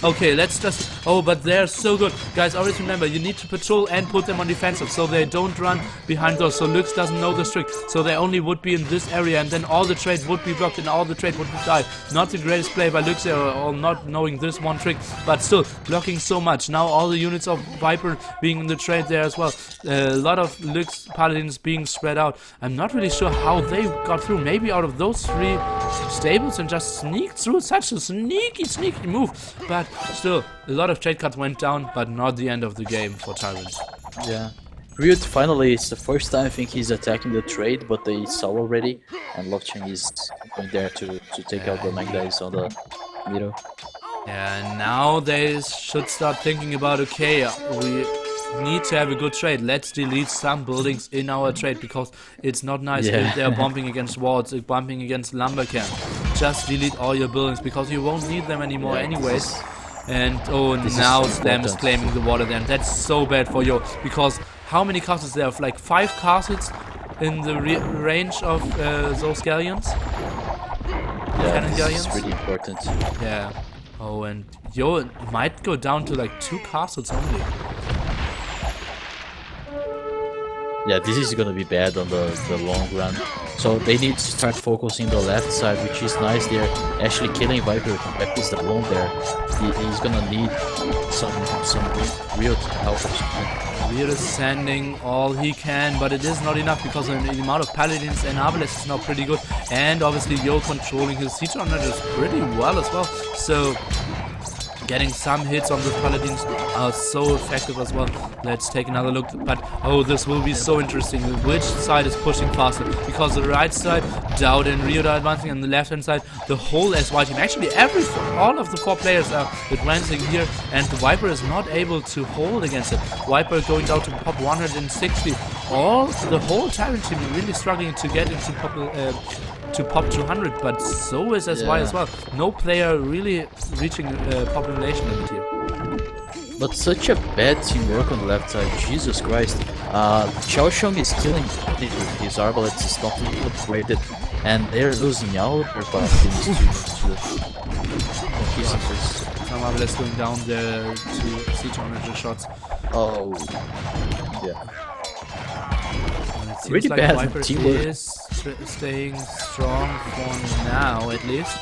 Okay, let's just... but they're so good. Guys, always remember, you need to patrol and put them on defensive so they don't run behind those. So Lux doesn't know this trick. So they only would be in this area, and then all the trade would be blocked and all the trade would die. Not the greatest play by Lux or not knowing this one trick, but still blocking so much. Now all the units of Viper being in the trade there as well. A lot of Lux paladins being spread out. I'm not really sure how they got through. Maybe out of those 3 stables and just sneaked through. Such a sneaky move. But still, a lot of trade cards went down, but not the end of the game for TyRanT. Yeah. Ryut finally, it's the first time I think he's attacking the trade, but they saw already, and Lovechang is going there to take out the Magdies on the middle. Yeah, now they should start thinking about, okay, we need to have a good trade. Let's delete some buildings in our trade, because it's not nice if they're bumping against walls, bumping against lumber camp. Just delete all your buildings, because you won't need them anymore anyways. And now Slam is claiming the water there. That's so bad for Yo, because how many castles there? Like 5 castles in the range of those galleons? Yeah, this is really important. Yeah. And Yo might go down to like 2 castles only. Yeah, this is gonna be bad on the long run. So they need to start focusing the left side, which is nice. They're actually killing Viper. Viper is alone there. He's gonna need some real help. Rio is sending all he can, but it is not enough, because the amount of paladins and arbalest is now pretty good. And obviously Yo controlling his siege on it is pretty well as well. So getting some hits on the paladins are so effective as well. Let's take another look. But this will be so interesting. Which side is pushing faster? Because the right side, Dowd and Rio are advancing, and the left hand side, the whole SY team. Actually, all of the 4 players are advancing here, and the Viper is not able to hold against it. Viper going down to pop 160. The whole TyRanT team really struggling to get into pop 200, but so is SY as well. No player really reaching population limit here. But such a bad teamwork on the left side, Jesus Christ. Xiaosheng is killing his arbalets, is not upgraded, and they're losing out their paladins to the conquistadors. Some arbalets going down there to siege on the shots. Yeah. Seems Really like bad Viper teamwork. is staying strong for now, at least.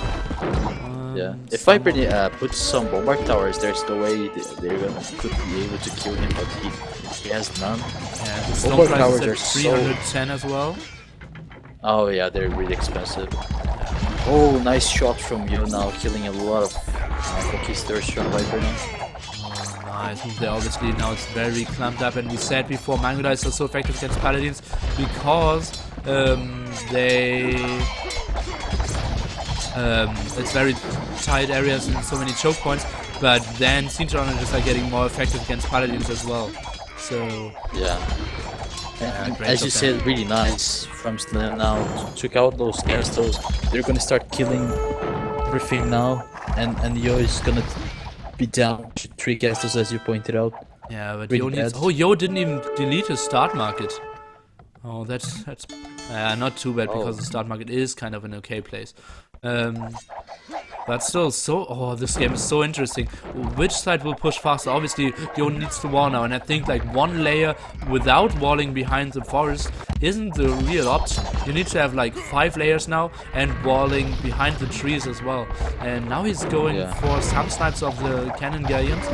If Viper puts some bombard towers, there's no way could be able to kill him, but he has none. Yeah, the stone bombard prices towers at are 310 as well. Oh yeah, they're really expensive. Nice shot from you now, killing a lot of conquistadors from Viper now. Nice move there. Obviously now it's very clumped up, and we said before Mango Dice are so effective against paladins because it's very tight areas and so many choke points, but then siege runners are getting more effective against paladins as well. So as you said, really nice from Slam now. Took out those castles. They're gonna start killing everything now, and Yo is gonna be down to 3 castles, as you pointed out. Yeah, but really Yo needs... Yo didn't even delete his start market. That's not too bad, because the start market is kind of an okay place. But still, this game is so interesting. Which side will push faster? Obviously, Yo needs to wall now, and I think like 1 layer without walling behind the forest isn't the real option. You need to have like 5 layers now, and walling behind the trees as well. And now he's going for some snipes of the cannon galleons,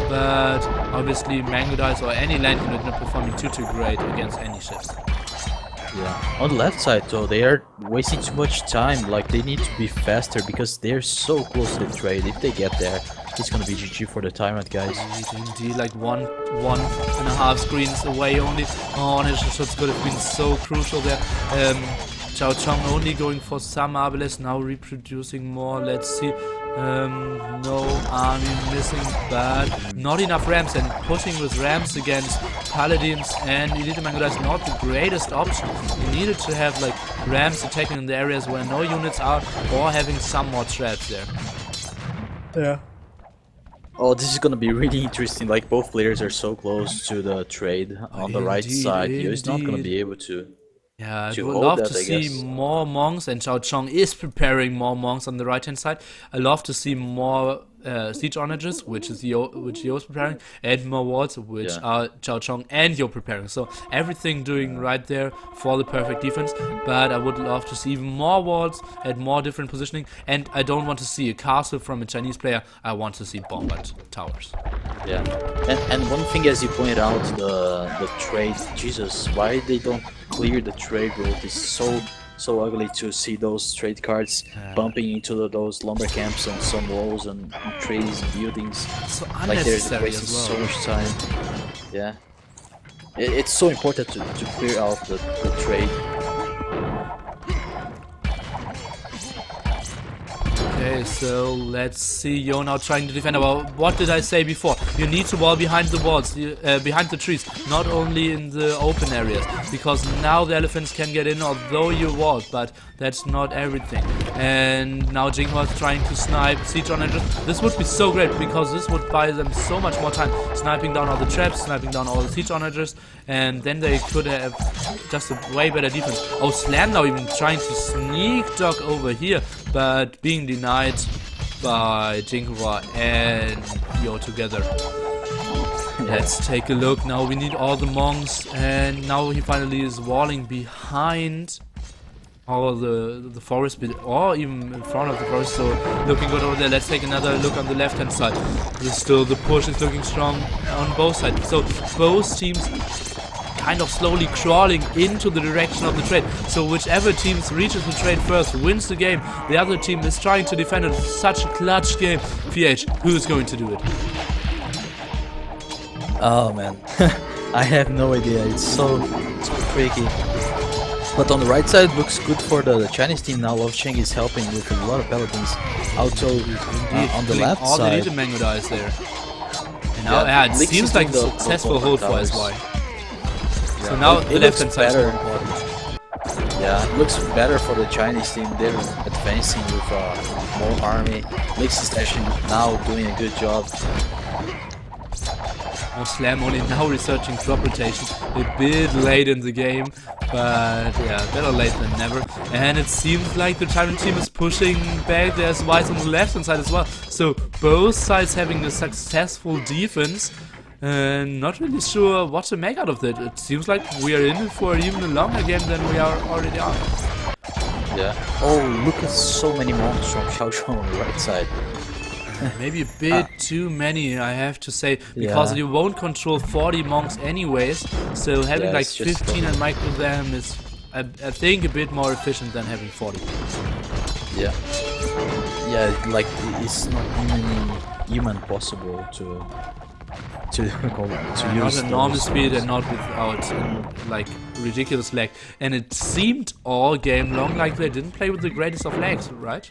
but obviously Mango Dice or any land unit not performing too great against any ships. Yeah. On the left side though, they are wasting too much time. Like they need to be faster because they're so close to the trade. If they get there, it's gonna be GG for the TyRanT guys. Indeed, like one and a half screens away only. Oh, initial shots could have been so crucial there. Chao Chong only going for some Arbalest, now reproducing more. Let's see. No army missing, but not enough Rams, and pushing with Rams against Paladins and Elite Mangudai is not the greatest option. You needed to have like Rams attacking in the areas where no units are, or having some more traps there. Yeah. Oh, this is gonna be really interesting. Like both players are so close to the trade on the right side. Yo is not gonna be able to. Yeah, I would love to see more monks, and Chao Chong is preparing more monks on the right hand side. I love to see more siege onagers, which Yo's preparing, and more wards, which are Chao Chong and Yo preparing. So everything doing right there for the perfect defense. But I would love to see even more wards and more different positioning. And I don't want to see a castle from a Chinese player. I want to see bombard towers. Yeah, and one thing, as you pointed out, the trade. Jesus, why they don't clear the trade route is so ugly to see those trade cards bumping into those lumber camps and some walls and trees and buildings. So like they're unnecessary wasting as well. so much time. Yeah, it's so important to clear out the trade. Okay, so let's see. Yo now trying to defend. Well, what did I say before? You need to wall behind the walls, behind the trees, not only in the open areas, because now the elephants can get in, although you walled, but that's not everything. And now Jinghua is trying to snipe siege onagers. This would be so great, because this would buy them so much more time, sniping down all the traps, sniping down all the siege onagers, and then they could have just a way better defense. Oh, Slam now even trying to sneak dog over here, but being denied by Jinghua and Yo together. Let's take a look. Now we need all the monks, and now he finally is walling behind all the forest bit, or even in front of the forest, so looking good over there. Let's take another look on the left hand side. Still the push is looking strong on both sides, so both teams kind of slowly crawling into the direction of the trade. So whichever team reaches the trade first wins the game. The other team is trying to defend it. Such a clutch game. PH, who is going to do it? Oh man, I have no idea. It's so tricky. But on the right side looks good for the Chinese team now. Love Cheng is helping with a lot of paladins. Also on the left all side, the Elite Mangudai is there. And now, it seems like a successful hold for SY. So now the left hand side is more important. Yeah, it looks better for the Chinese team. They're advancing with more army. Lix is actually now doing a good job. Oh, Slam only now researching drop rotation. A bit late in the game, but yeah, better late than never. And it seems like the TyRanT team is pushing back. There's Wise on the left hand side as well. So both sides having a successful defense. And not really sure what to make out of that. It seems like we are in for even a longer game than we already are. Yeah. Oh, look at so many monks from Chao Chong on the right side. Maybe a bit too many, I have to say, because you won't control 40 monks anyways. So having like 15 and micro them is, I think, a bit more efficient than having 40. Yeah. Yeah, like it's not even possible to use not at normal speed and not without like ridiculous lag. And it seemed all game long like they didn't play with the greatest of lags, right?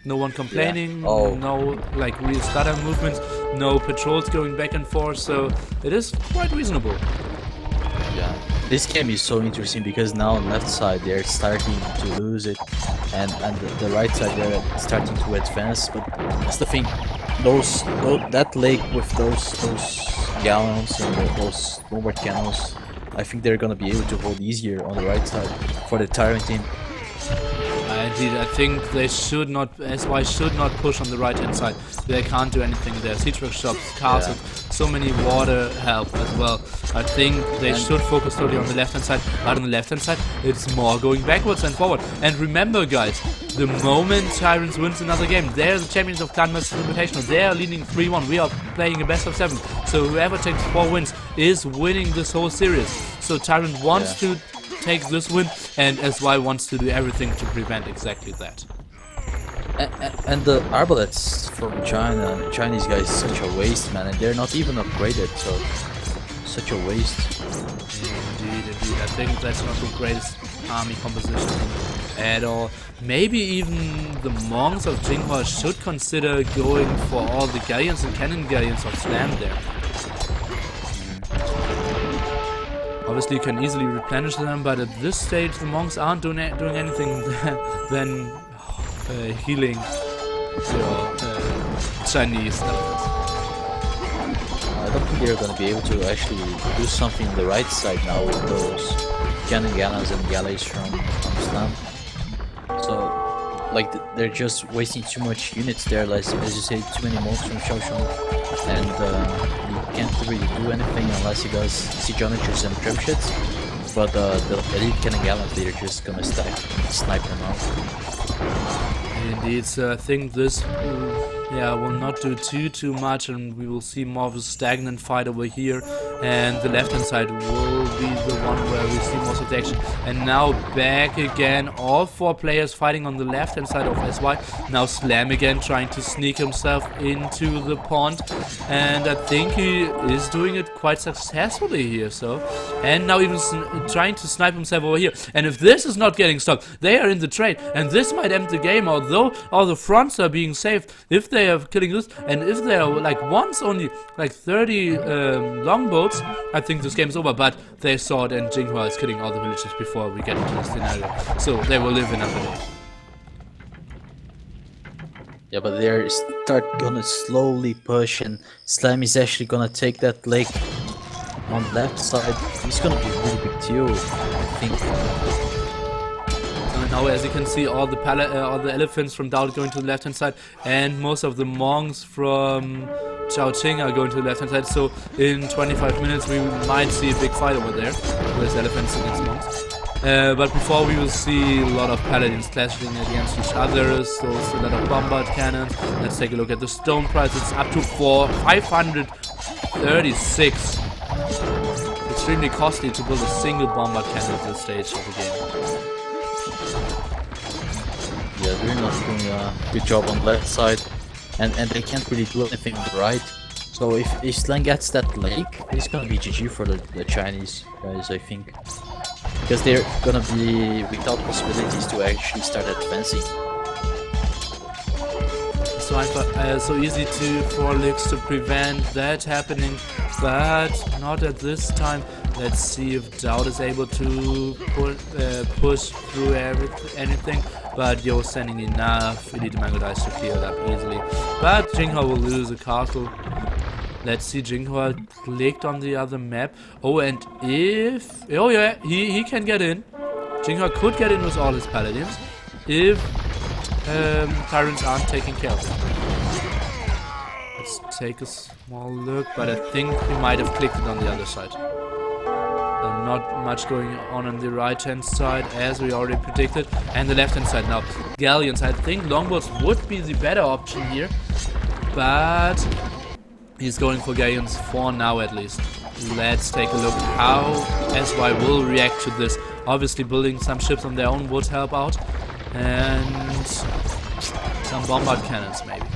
No one complaining, no like real stutter movements, no patrols going back and forth, so it is quite reasonable. Yeah, this game is so interesting because now on left side they're starting to lose it, and the right side they're starting to advance. But that's the thing, that lake with those gallons and those bombard cannons, I think they're gonna be able to hold easier on the right side for the TyRanT team. Indeed, I think they should not, SY should not push on the right hand side. They can't do anything there. Siege workshops, castles, so many water help as well. I think they should focus totally on the left hand side, but on the left hand side it's more going backwards and forward. And remember guys, the moment TyRanT wins another game, they're the champions of Clan Masters Invitational. They are leading 3-1. We are playing a best of 7. So whoever takes 4 wins is winning this whole series. So TyRanT wants to take this win, and SY wants to do everything to prevent exactly that. And the arbalets from China, Chinese guys, such a waste, man, and they're not even upgraded, so such a waste. Indeed, indeed. I think that's not the greatest army composition at all. Maybe even the monks of Jinghua should consider going for all the galleons and cannon galleons of Slam there. Obviously, you can easily replenish them, but at this stage, the monks aren't doing anything than healing your Chinese elephants. I don't think they're gonna be able to actually do something on the right side now with those cannon galleons and galleys from Slam. So, like, they're just wasting too much units there, like, as you say, too many monks from Shaoshong, and you can't really do anything unless he does siege onagers and trebuchets. But the elite cannon galleons, they're just gonna snipe them out. Indeed, so I think this will not do too much, and we will see more of a stagnant fight over here, and the left hand side will be the one where we see most of the action. And now back again, all 4 players fighting on the left hand side of SY. Now Slam again trying to sneak himself into the pond, and I think he is doing it quite successfully here. So, and now even trying to snipe himself over here. And if this is not getting stopped, they are in the trade, and this might end the game. Although all the fronts are being saved, if they are killing this, and if they are like once only like 30 longboats, I think this game is over. But they saw it, and Jinghua is killing all the villages before we get into this scenario, so they will live another day. Yeah, but they're gonna slowly push, and Slam is actually gonna take that lake on the left side. It's gonna be a really big deal, I think. Now, as you can see, all the elephants from Dao going to the left hand side, and most of the monks from Chongqing are going to the left hand side. So in 25 minutes we might see a big fight over there with elephants against monks. But before, we will see a lot of paladins clashing against each other, so a lot of bombard cannons. Let's take a look at the stone price. It's up to 536. Extremely costly to build a single bombard cannon at this stage of the game. Yeah, they're not doing a good job on the left side, and they can't really do anything on the right. So if Slang gets that lake, it's gonna be GG for the Chinese guys, I think. Because they're gonna be without possibilities to actually start advancing. So easy for Lix to prevent that happening, but not at this time. Let's see if Dowd is able to push through anything, but Yo sending enough elite mango dice to clear it up easily. But Jinghua will lose a castle. Let's see, Jinghua clicked on the other map. Oh, and oh yeah, he can get in. Jinghua could get in with all his paladins if TyRanTs aren't taking care of him. Let's take a small look, but I think he might have clicked it on the other side. Not much going on the right hand side, as we already predicted, and the left hand side now. Galleons, I think longboats would be the better option here, but he's going for galleons for now at least. Let's take a look how SY will react to this. Obviously building some ships on their own would help out, and some bombard cannons maybe.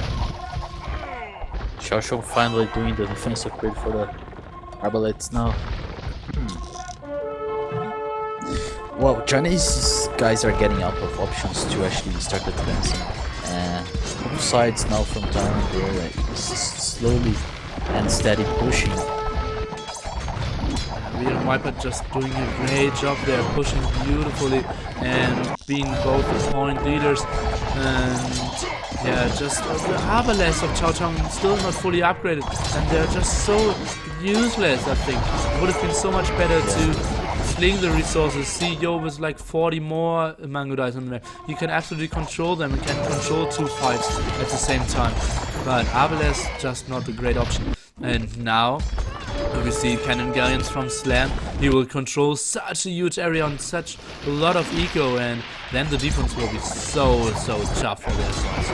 Xiaoshong finally doing the defensive grid for the arbalets now. Well, Chinese guys are getting out of options to actually start advancing. Both sides now from TyRanT, they're slowly and steady pushing. Real Viper just doing a great job there, pushing beautifully and being both the point leaders. And yeah, just the arbalets of Chongqing still not fully upgraded, and they're just so useless. I think it would have been so much better to sling the resources. See Yo with like 40 more mango dice on there. You can absolutely control them and can control 2 fights at the same time. But arbalets just not a great option. And now we see cannon galleons from Slam. He will control such a huge area on such a lot of eco, and then the defense will be so tough for their size.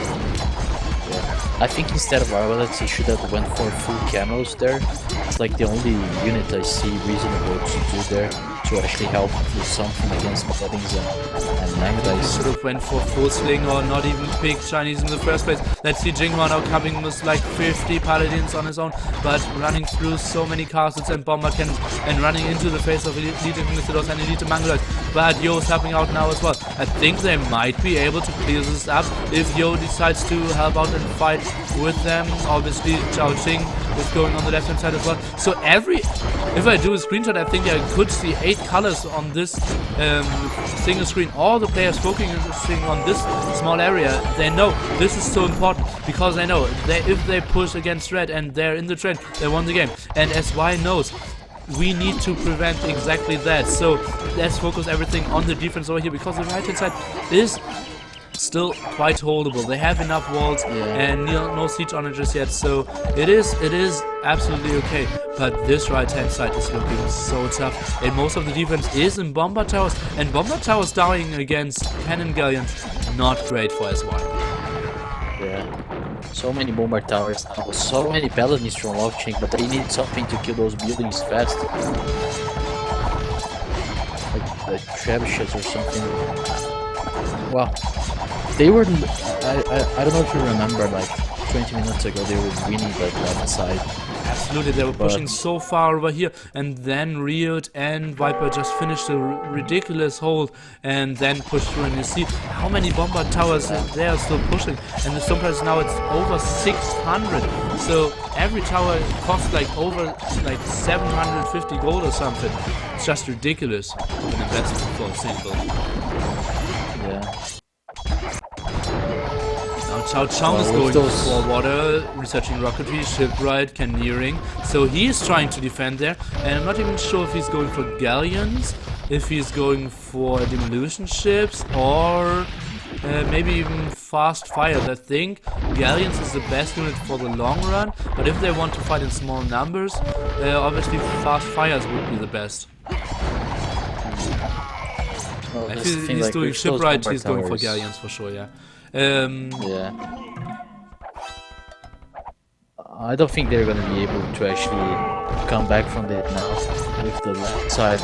I think instead of arbalets, he should have went for full camos there. It's like the only unit I see reasonable to do there to to actually help do something against Paladins and Magdites. Should have went for full sling or not even pick Chinese in the first place. Let's see Jinghua now coming with like 50 paladins on his own, but running through so many castles and bomber cannons and running into the face of elite Inquisitors and elite Mongoloids. But Yo is helping out now as well. I think they might be able to clear this up if Yo decides to help out and fight with them. Obviously Zhao Qing is going on the left hand side as well. So if I do a screenshot, I think I could see 8 colors on this single screen. All the players focusing on this small area, they know this is so important because they know if they push against red and they're in the trend, they won the game. And as Y knows, we need to prevent exactly that. So let's focus everything on the defense over here because the right hand side is still quite holdable. They have enough walls and no siege on it just yet, so it is absolutely okay. But this right hand side is looking so tough, and most of the defense is in bomber towers, and bomber towers dying against cannon galleons, not great for SY. Yeah, so many bomber towers now, so many paladins from Lovechink, but they need something to kill those buildings fast. Like trebuchets or something. Wow. They were, I don't know if you remember, like 20 minutes ago they were winning that left side. Absolutely, they were pushing so far over here, and then Riot and Viper just finished a ridiculous hold and then pushed through, and you see how many bomber towers they are still pushing, and the stone price now it's over 600, so every tower costs like over like 750 gold or something. It's just ridiculous, an investment for a single. Yeah. Chao Chong is going for water, researching rocketry, shipwright, cannoneering. So he is trying to defend there, and I'm not even sure if he's going for galleons, if he's going for demolition ships, or maybe even fast fires. I think galleons is the best unit for the long run, but if they want to fight in small numbers, obviously fast fires would be the best. Well, if he's doing shipwright, he's going for galleons for sure, yeah. Yeah. I don't think they're gonna be able to actually come back from that now with the left side.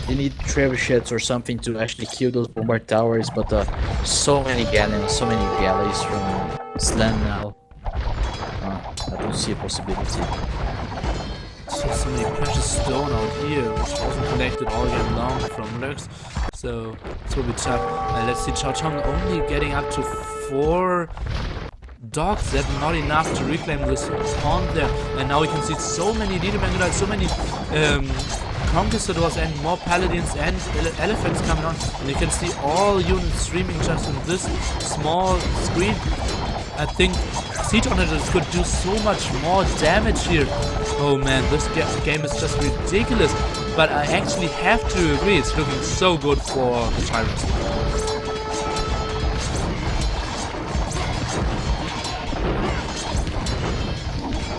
They need trebuchets or something to actually kill those bomber towers, but so many galleons, so many galleys from Slam now. I don't see a possibility. So many precious stone out here, which wasn't collected all year long from Lurks, so it will be tough. Let's see, Chao Chong only getting up to 4 dogs. That's not enough to reclaim this pond there, and now we can see so many leader Mongolites, so many conquistadors and more paladins and elephants coming on, and you can see all units streaming just in this small screen. I think siege onagers could do so much more damage here. Oh man, this game is just ridiculous. But I actually have to agree, it's looking so good for the TyRanT.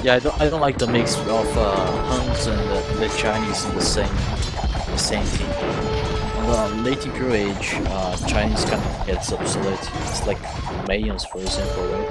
Yeah, I don't like the mix of Huns and the Chinese in the same team. On the late Imperial age, Chinese kind of gets obsolete. It's like Mayans, for example, right?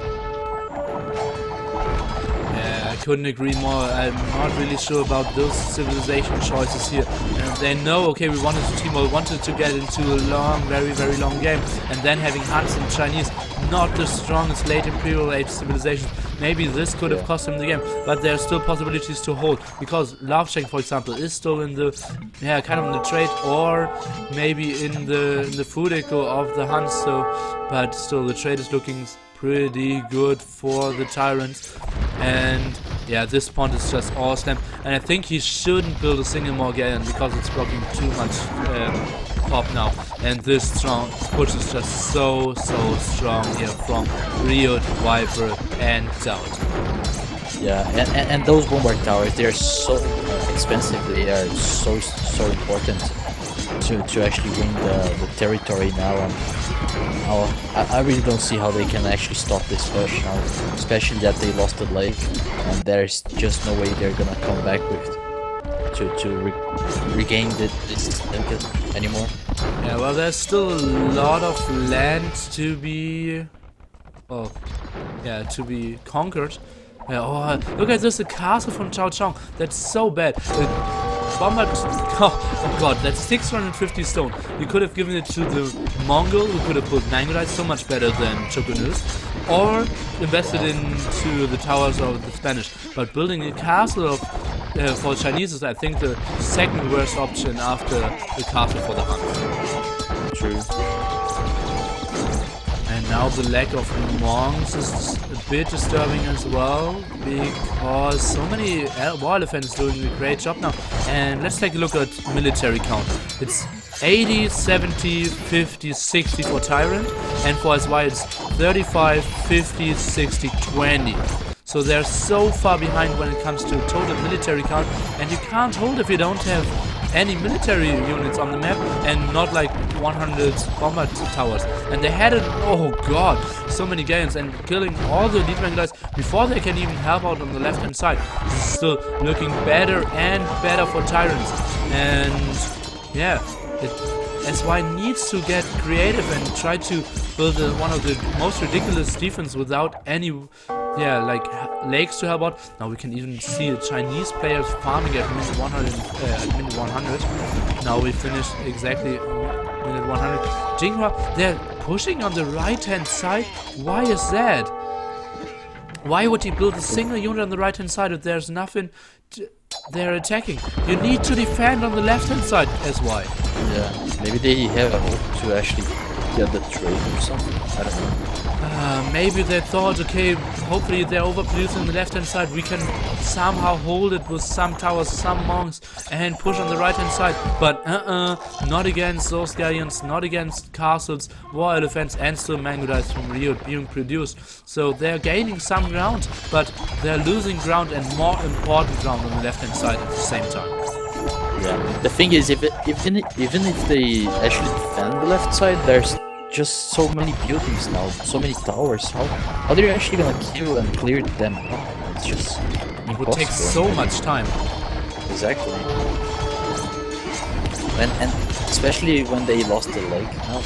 Yeah, I couldn't agree more. I'm not really sure about those civilization choices here. And they know, okay, we wanted to team, we wanted to get into a long, very long game, and then having Huns and Chinese, not the strongest late Imperial age civilizations. Maybe this could have cost him the game, but there are still possibilities to hold, because Lovechink, for example, is still in the, kind of in the trade, or maybe in the food echo of the Huns. So, but still, the trade is looking pretty good for the TyRanT, and yeah, this pond is just all slammed, and I think he shouldn't build a single more galleon because it's blocking too much pop now, and this strong push is just so strong here from Riot, Viper and Doubt. Yeah, and those bomber towers, they're so expensive, they are so important to actually win the territory now, and I really don't see how they can actually stop this push now, especially that they lost the lake, and there's just no way they're gonna come back with to regain this anymore. Yeah, well, there's still a lot of land to be, to be conquered. Oh, look at this, a castle from Chao Chong. That's so bad. bomber. Oh god, that's 650 stone. You could have given it to the Mongol, who could have put Mangudai so much better than Chokonus, or invested into the towers of the Spanish. But building a castle for Chinese is, I think, the second worst option after the castle for the Huns. True. And now the lack of monks is a bit disturbing as well, because so many war elephants doing a great job now. And let's take a look at military count. It's 80, 70, 50, 60 for TyRanT, and for SY it's 35, 50, 60, 20. So they're so far behind when it comes to total military count, and you can't hold if you don't have any military units on the map and not like 100 bomber towers. And they had it, oh god, so many games, and killing all the elite guys before they can even help out on the left hand side. This is still looking better and better for TyRanT. And yeah, SY needs to get creative and try to build one of the most ridiculous defense without any like lakes to help out. Now we can even see a Chinese players farming at minute 100. Now we finished exactly minute 100. Jinghua, they're pushing on the right hand side. Why is that? Why would he build a single unit on the right hand side if there's nothing they're attacking? You need to defend on the left hand side, SY. Yeah, maybe they have a hope to actually get the trade or something. I don't know. Maybe they thought, okay, hopefully they're overproducing on the left hand side, we can somehow hold it with some towers, some monks, and push on the right hand side. But not against those galleons, not against castles, war elephants, and still Mangudais from Rio being produced. So they're gaining some ground, but they're losing ground, and more important ground on the left hand side at the same time. Yeah, the thing is, even if they actually defend the left side, there's just so many buildings now, so many towers. How are you actually gonna kill and clear them out? It's just impossible. It would take so much time. Exactly. And especially when they lost the lake now,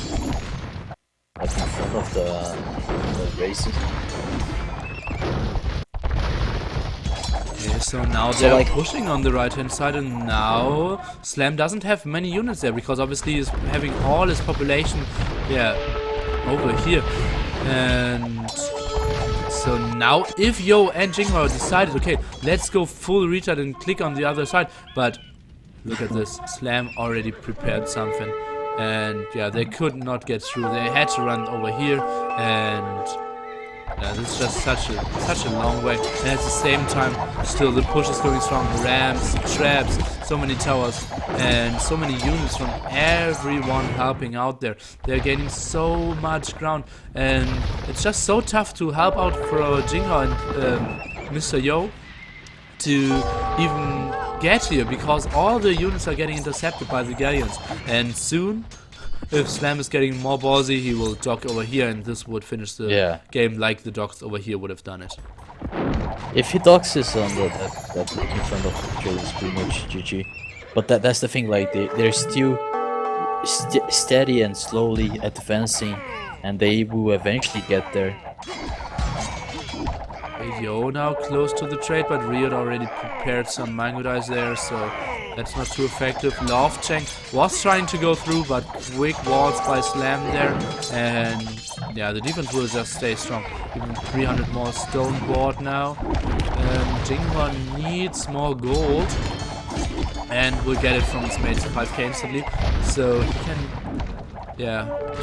like in front of the racing. Okay, so now they're like pushing on the right hand side, and now Slam doesn't have many units there because obviously he's having all his population over here. And so now if Yo and Jinghua decided, okay, let's go full retard and click on the other side, but look at this, Slam already prepared something, and yeah, they could not get through. They had to run over here, and yeah, this is just such a long way, and at the same time, still the push is going strong. Rams, traps, so many towers, and so many units from everyone helping out there. They're gaining so much ground, and it's just so tough to help out for Jinghua and Mr. Yo to even get here, because all the units are getting intercepted by the galleons, and soon, if Slam is getting more ballsy, he will dock over here, and this would finish the game like the docks over here would have done it. If he docks this on that in front of the trade, it's pretty much GG. But that's the thing, like they're still steady and slowly advancing, and they will eventually get there. Yo now close to the trade, but Riot already prepared some Mangudais there, so that's not too effective. Lovecheng was trying to go through, but quick walls by Slam there, and yeah, the defense will just stay strong. Even 300 more stone board now. Jinghua needs more gold, and will get it from his mates 5k instantly, so he can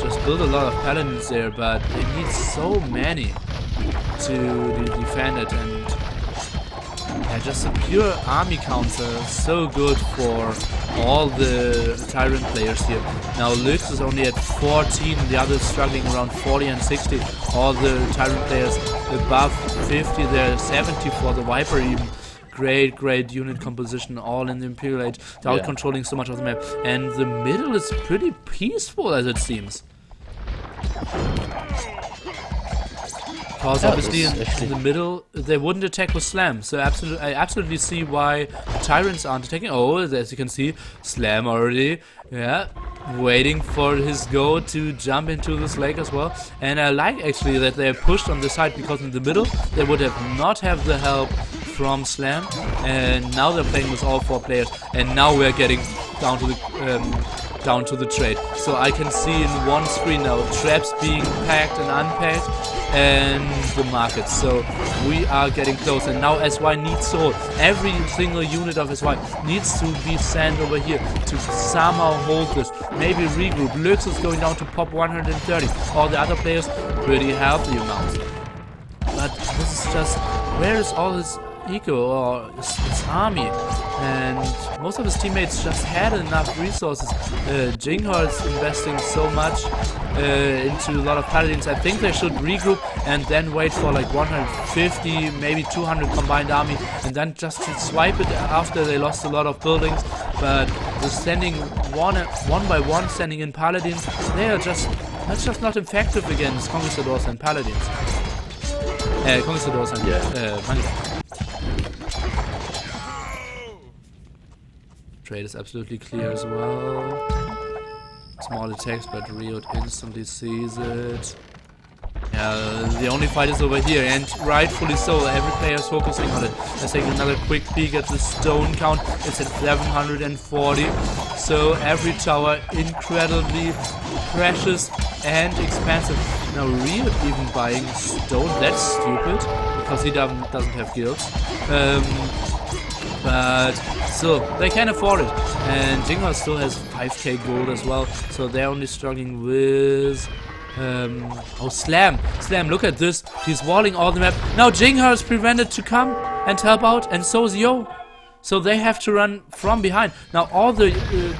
just build a lot of paladins there, but they need so many to defend it, and just a pure army counter, so good for all the TyRanT players here. Now Lux is only at 14, the others struggling around 40 and 60. All the TyRanT players above 50, they're 70 for the Viper even. Great unit composition, all in the Imperial Age, without controlling so much of the map. And the middle is pretty peaceful, as it seems. Because obviously in the middle they wouldn't attack with Slam, so I absolutely see why TyRanTs aren't attacking. Oh, as you can see, Slam already, waiting for his go to jump into this lake as well. And I like actually that they're pushed on the side, because in the middle they would have not have the help from Slam, and now they're playing with all 4 players, and now we're getting down to the trade. So I can see in one screen now traps being packed and unpacked, and the market. So we are getting close, and now SY needs to hold. Every single unit of SY needs to be sent over here to somehow hold this. Maybe regroup. Lux is going down to pop 130. All the other players pretty healthy amounts. But this is just, where is all his eco or his army? And most of his teammates just had enough resources. Jinghor is investing so much into a lot of paladins. I think they should regroup and then wait for like 150, maybe 200 combined army, and then just swipe it after they lost a lot of buildings. But the standing one by one, standing in paladins, that's just not effective against conquistadors and paladins. Conquistadors and Mangala. Trade is absolutely clear as well. Small attacks, but Riot instantly sees it. Yeah, the only fight is over here, and rightfully so. Every player is focusing on it. Let's take another quick peek at the stone count. It's at 740. So every tower incredibly precious and expensive. Now Riot even buying stone. That's stupid because he doesn't have guilds. But still, they can afford it. And Jinghor still has 5k gold as well, so they're only struggling with... oh, Slam, look at this. He's walling all the map. Now Jinghor is prevented to come and help out, and so is Yo. So they have to run from behind. Now all the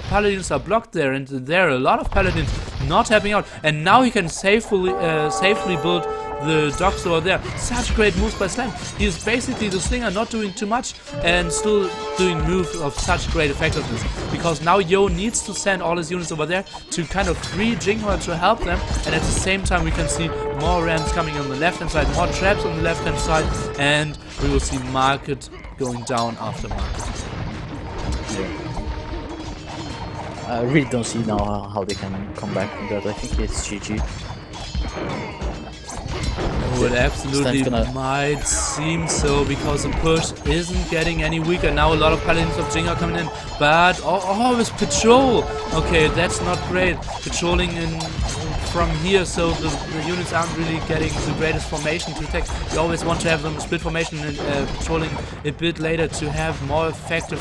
paladins are blocked there, and there are a lot of paladins not helping out. And now he can safely build the docks over there. Such great moves by Slam. He is basically the Slinger, not doing too much and still doing moves of such great effectiveness. Because now Yo needs to send all his units over there to kind of free Jinghor to help them. And at the same time we can see more rams coming on the left hand side, more traps on the left hand side, and we will see market going down after market. Yeah. I really don't see now how they can come back from that. I think it's GG. Oh, it absolutely might seem so, because the push isn't getting any weaker. Now a lot of paladins of Jinghor coming in, but with patrol. Okay, that's not great. Patrolling in from here, so the units aren't really getting the greatest formation to attack. You always want to have them split formation and patrolling a bit later to have more effective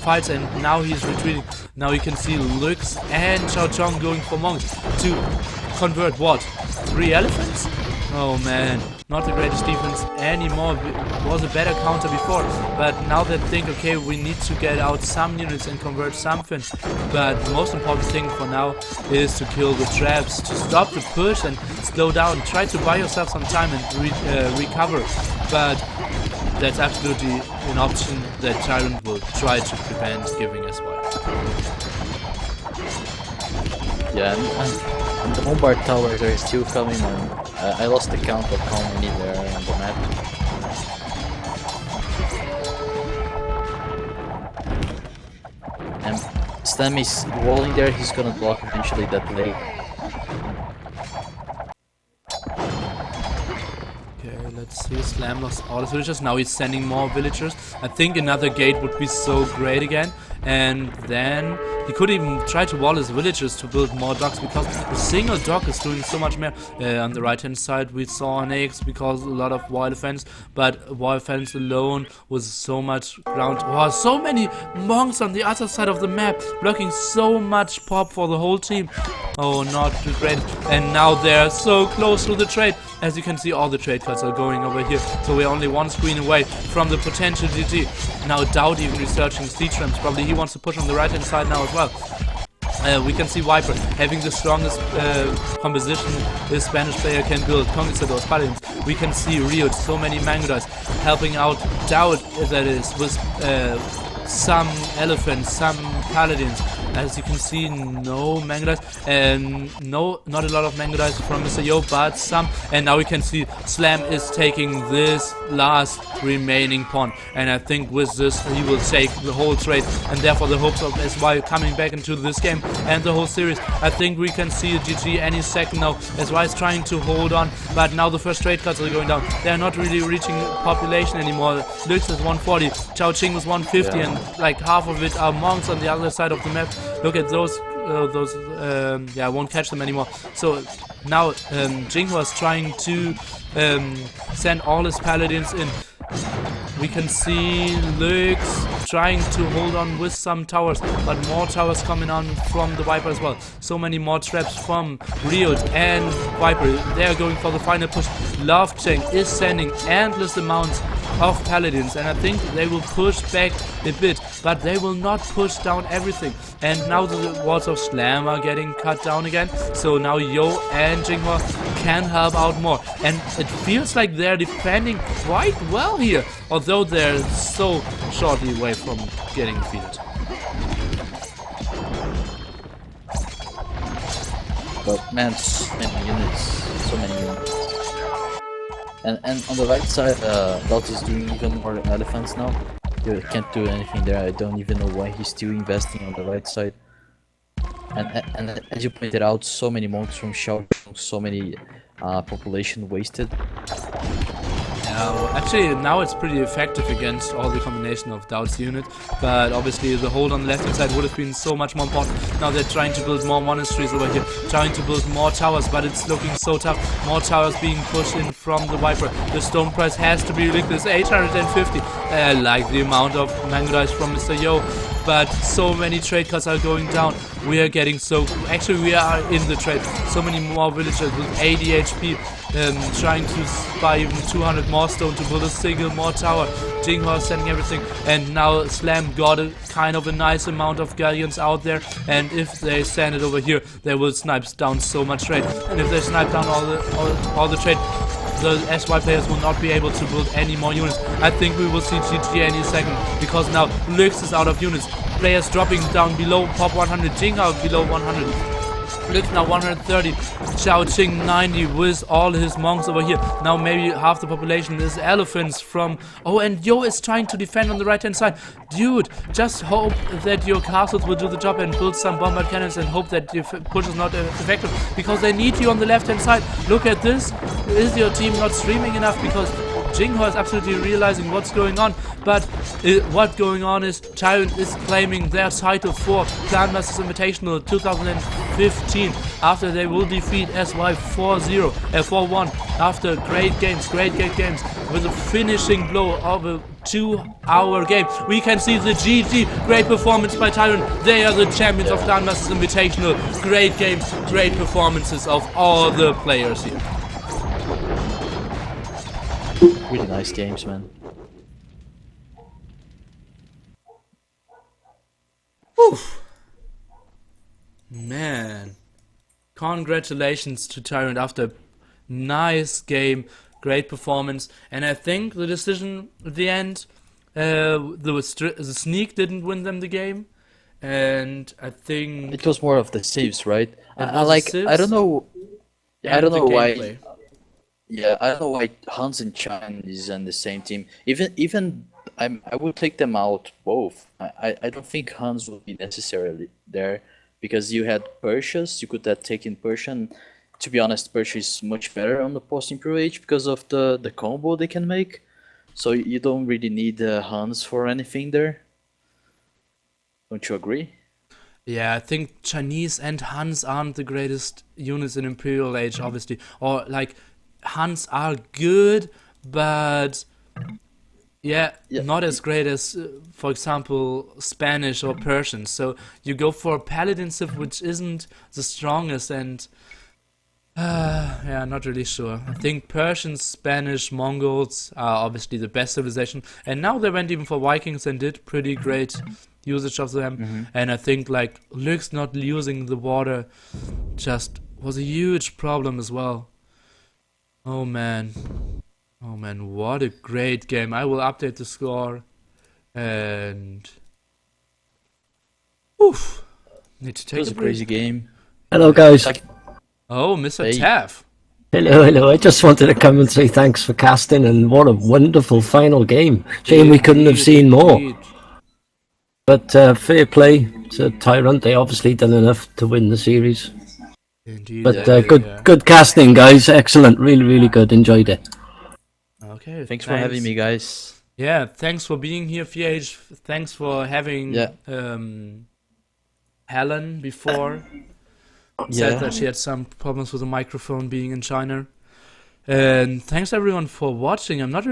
fights, and now he's retreating. Now you can see Lux and Chao Chong going for monks to convert what? 3 elephants? Oh man, not the greatest defense anymore. It was a better counter before, but now they think, okay, we need to get out some units and convert something. But the most important thing for now is to kill the traps, to stop the push and slow down. Try to buy yourself some time and recover. But that's absolutely an option that TyRanT will try to prevent giving as well. Yeah, and the bombard towers are still coming on. I lost the count of how many there are on the map. And Slam is walling there, he's gonna block eventually that lane. Okay, let's see. Slam lost all his villagers. Now he's sending more villagers. I think another gate would be so great again. And then he could even try to wall his villagers to build more docks, because a single dock is doing so much more. On the right hand side we saw an X because a lot of wall defense, but wall defense alone was so much ground. Wow, so many monks on the other side of the map, blocking so much pop for the whole team. Oh, not great. And now they're so close to the trade. As you can see, all the trade cards are going over here, so we're only one screen away from the potential GG. Now Doubt even researching siege rams. Probably he wants to push on the right hand side now as well. We can see Viper having the strongest composition this Spanish player can build. Conquistadors, Paladins. We can see Riot, so many Mangodas helping out Doubt, that is, with some elephants, some paladins. As you can see, no Mangudais, and not a lot of Mangudais from Mr. Yo, but some. And now we can see Slam is taking this last remaining pawn, and I think with this he will take the whole trade, and therefore the hopes of SY coming back into this game and the whole series. I think we can see a GG any second now. SY is trying to hold on, but now the first trade cards are going down. They are not really reaching population anymore. Lux is 140, Chao Ching was 150, and like half of it are monks on the other side of the map. Look at those, I won't catch them anymore. So now Jinghua is trying to send all his paladins in. We can see Lux trying to hold on with some towers, but more towers coming on from the Viper as well. So many more traps from Riot and Viper. They are going for the final push. Love Cheng is sending endless amounts of paladins, and I think they will push back a bit, but they will not push down everything. And now the walls of Slam are getting cut down again, so now Yo and Jinghua can help out more, and it feels like they're defending quite well here, although they're so shortly away from getting defeated. But man, so many units, so many units. And on the right side, Dot is doing even more elephants now. You can't do anything there. I don't even know why he's still investing on the right side. And as you pointed out, so many monks from Shao, so many population wasted. Actually, now it's pretty effective against all the combination of Doubt's unit, but obviously the hold on the left hand side would have been so much more important. Now they're trying to build more monasteries over here, trying to build more towers, but it's looking so tough. More towers being pushed in from the Viper. The stone price has to be ridiculous, 850. I like the amount of Mangudais from Mr. Yo, but so many trade cards are going down. We are getting actually we are in the trade. So many more villagers with 80 HP. Trying to buy even 200 more stone to build a single more tower. Jinghua sending everything, and now Slam got a kind of a nice amount of galleons out there, and if they send it over here, they will snipe down so much trade, and if they snipe down all the trade, the SY players will not be able to build any more units. I think we will see GG any second, because now Lux is out of units. Players dropping down below pop 100, Jinghua below 100. Lux now 130, Chao Ching 90 with all his monks over here. Now maybe half the population is elephants from... Oh, and Yo is trying to defend on the right hand side. Dude, just hope that your castles will do the job and build some bombard cannons, and hope that your push is not effective, because they need you on the left hand side. Look at this. Is your team not streaming enough? Because Jinghua is absolutely realizing what's going on, but what's going on is TyRanT is claiming their title for Clan Masters Invitational 2015 after they will defeat SY 4-1 after great games with a finishing blow of a 2-hour game. We can see the GG, great performance by TyRanT. They are the champions of Clan Masters Invitational. Great games, great performances of all the players here. Really nice games, man. Oof. Man, congratulations to TyRanT after nice game, great performance, and I think the decision at the end, the sneak didn't win them the game, and I think it was more of the saves, right? I don't know. Yeah, I don't know why. gameplay. Yeah, I don't know why Hans and Chan is on the same team. Even I would take them out both. I don't think Hans would be necessarily there, because you had Persians. You could have taken Persian. To be honest, Persia is much better on the post-Imperial Age because of the combo they can make. So you don't really need Hans for anything there. Don't you agree? Yeah, I think Chinese and Hans aren't the greatest units in Imperial Age, obviously. Or like Hans are good, but yeah, not as great as, for example, Spanish or Persian. So you go for Paladin Civ, which isn't the strongest, and yeah, not really sure. I think Persians, Spanish, Mongols are obviously the best civilization, and now they went even for Vikings and did pretty great usage of them. And I think like Lux not using the water just was a huge problem as well. Oh man, what a great game. I will update the score, and Oof. Need to It take was a a break. crazy game. Hello, guys. Oh, Mr. Hey. Taff. Hello. I just wanted to come and say thanks for casting, and what a wonderful final game. Shame we couldn't have seen more. Indeed. But fair play to TyRanT. They obviously done enough to win the series. Indeed. But they did, yeah. good casting, guys. Excellent. Really good. Enjoyed it. Okay. Thanks for having me, guys. Yeah, thanks for being here, VH. Thanks for having Helen before. Said that she had some problems with the microphone being in China. And thanks everyone for watching. I'm not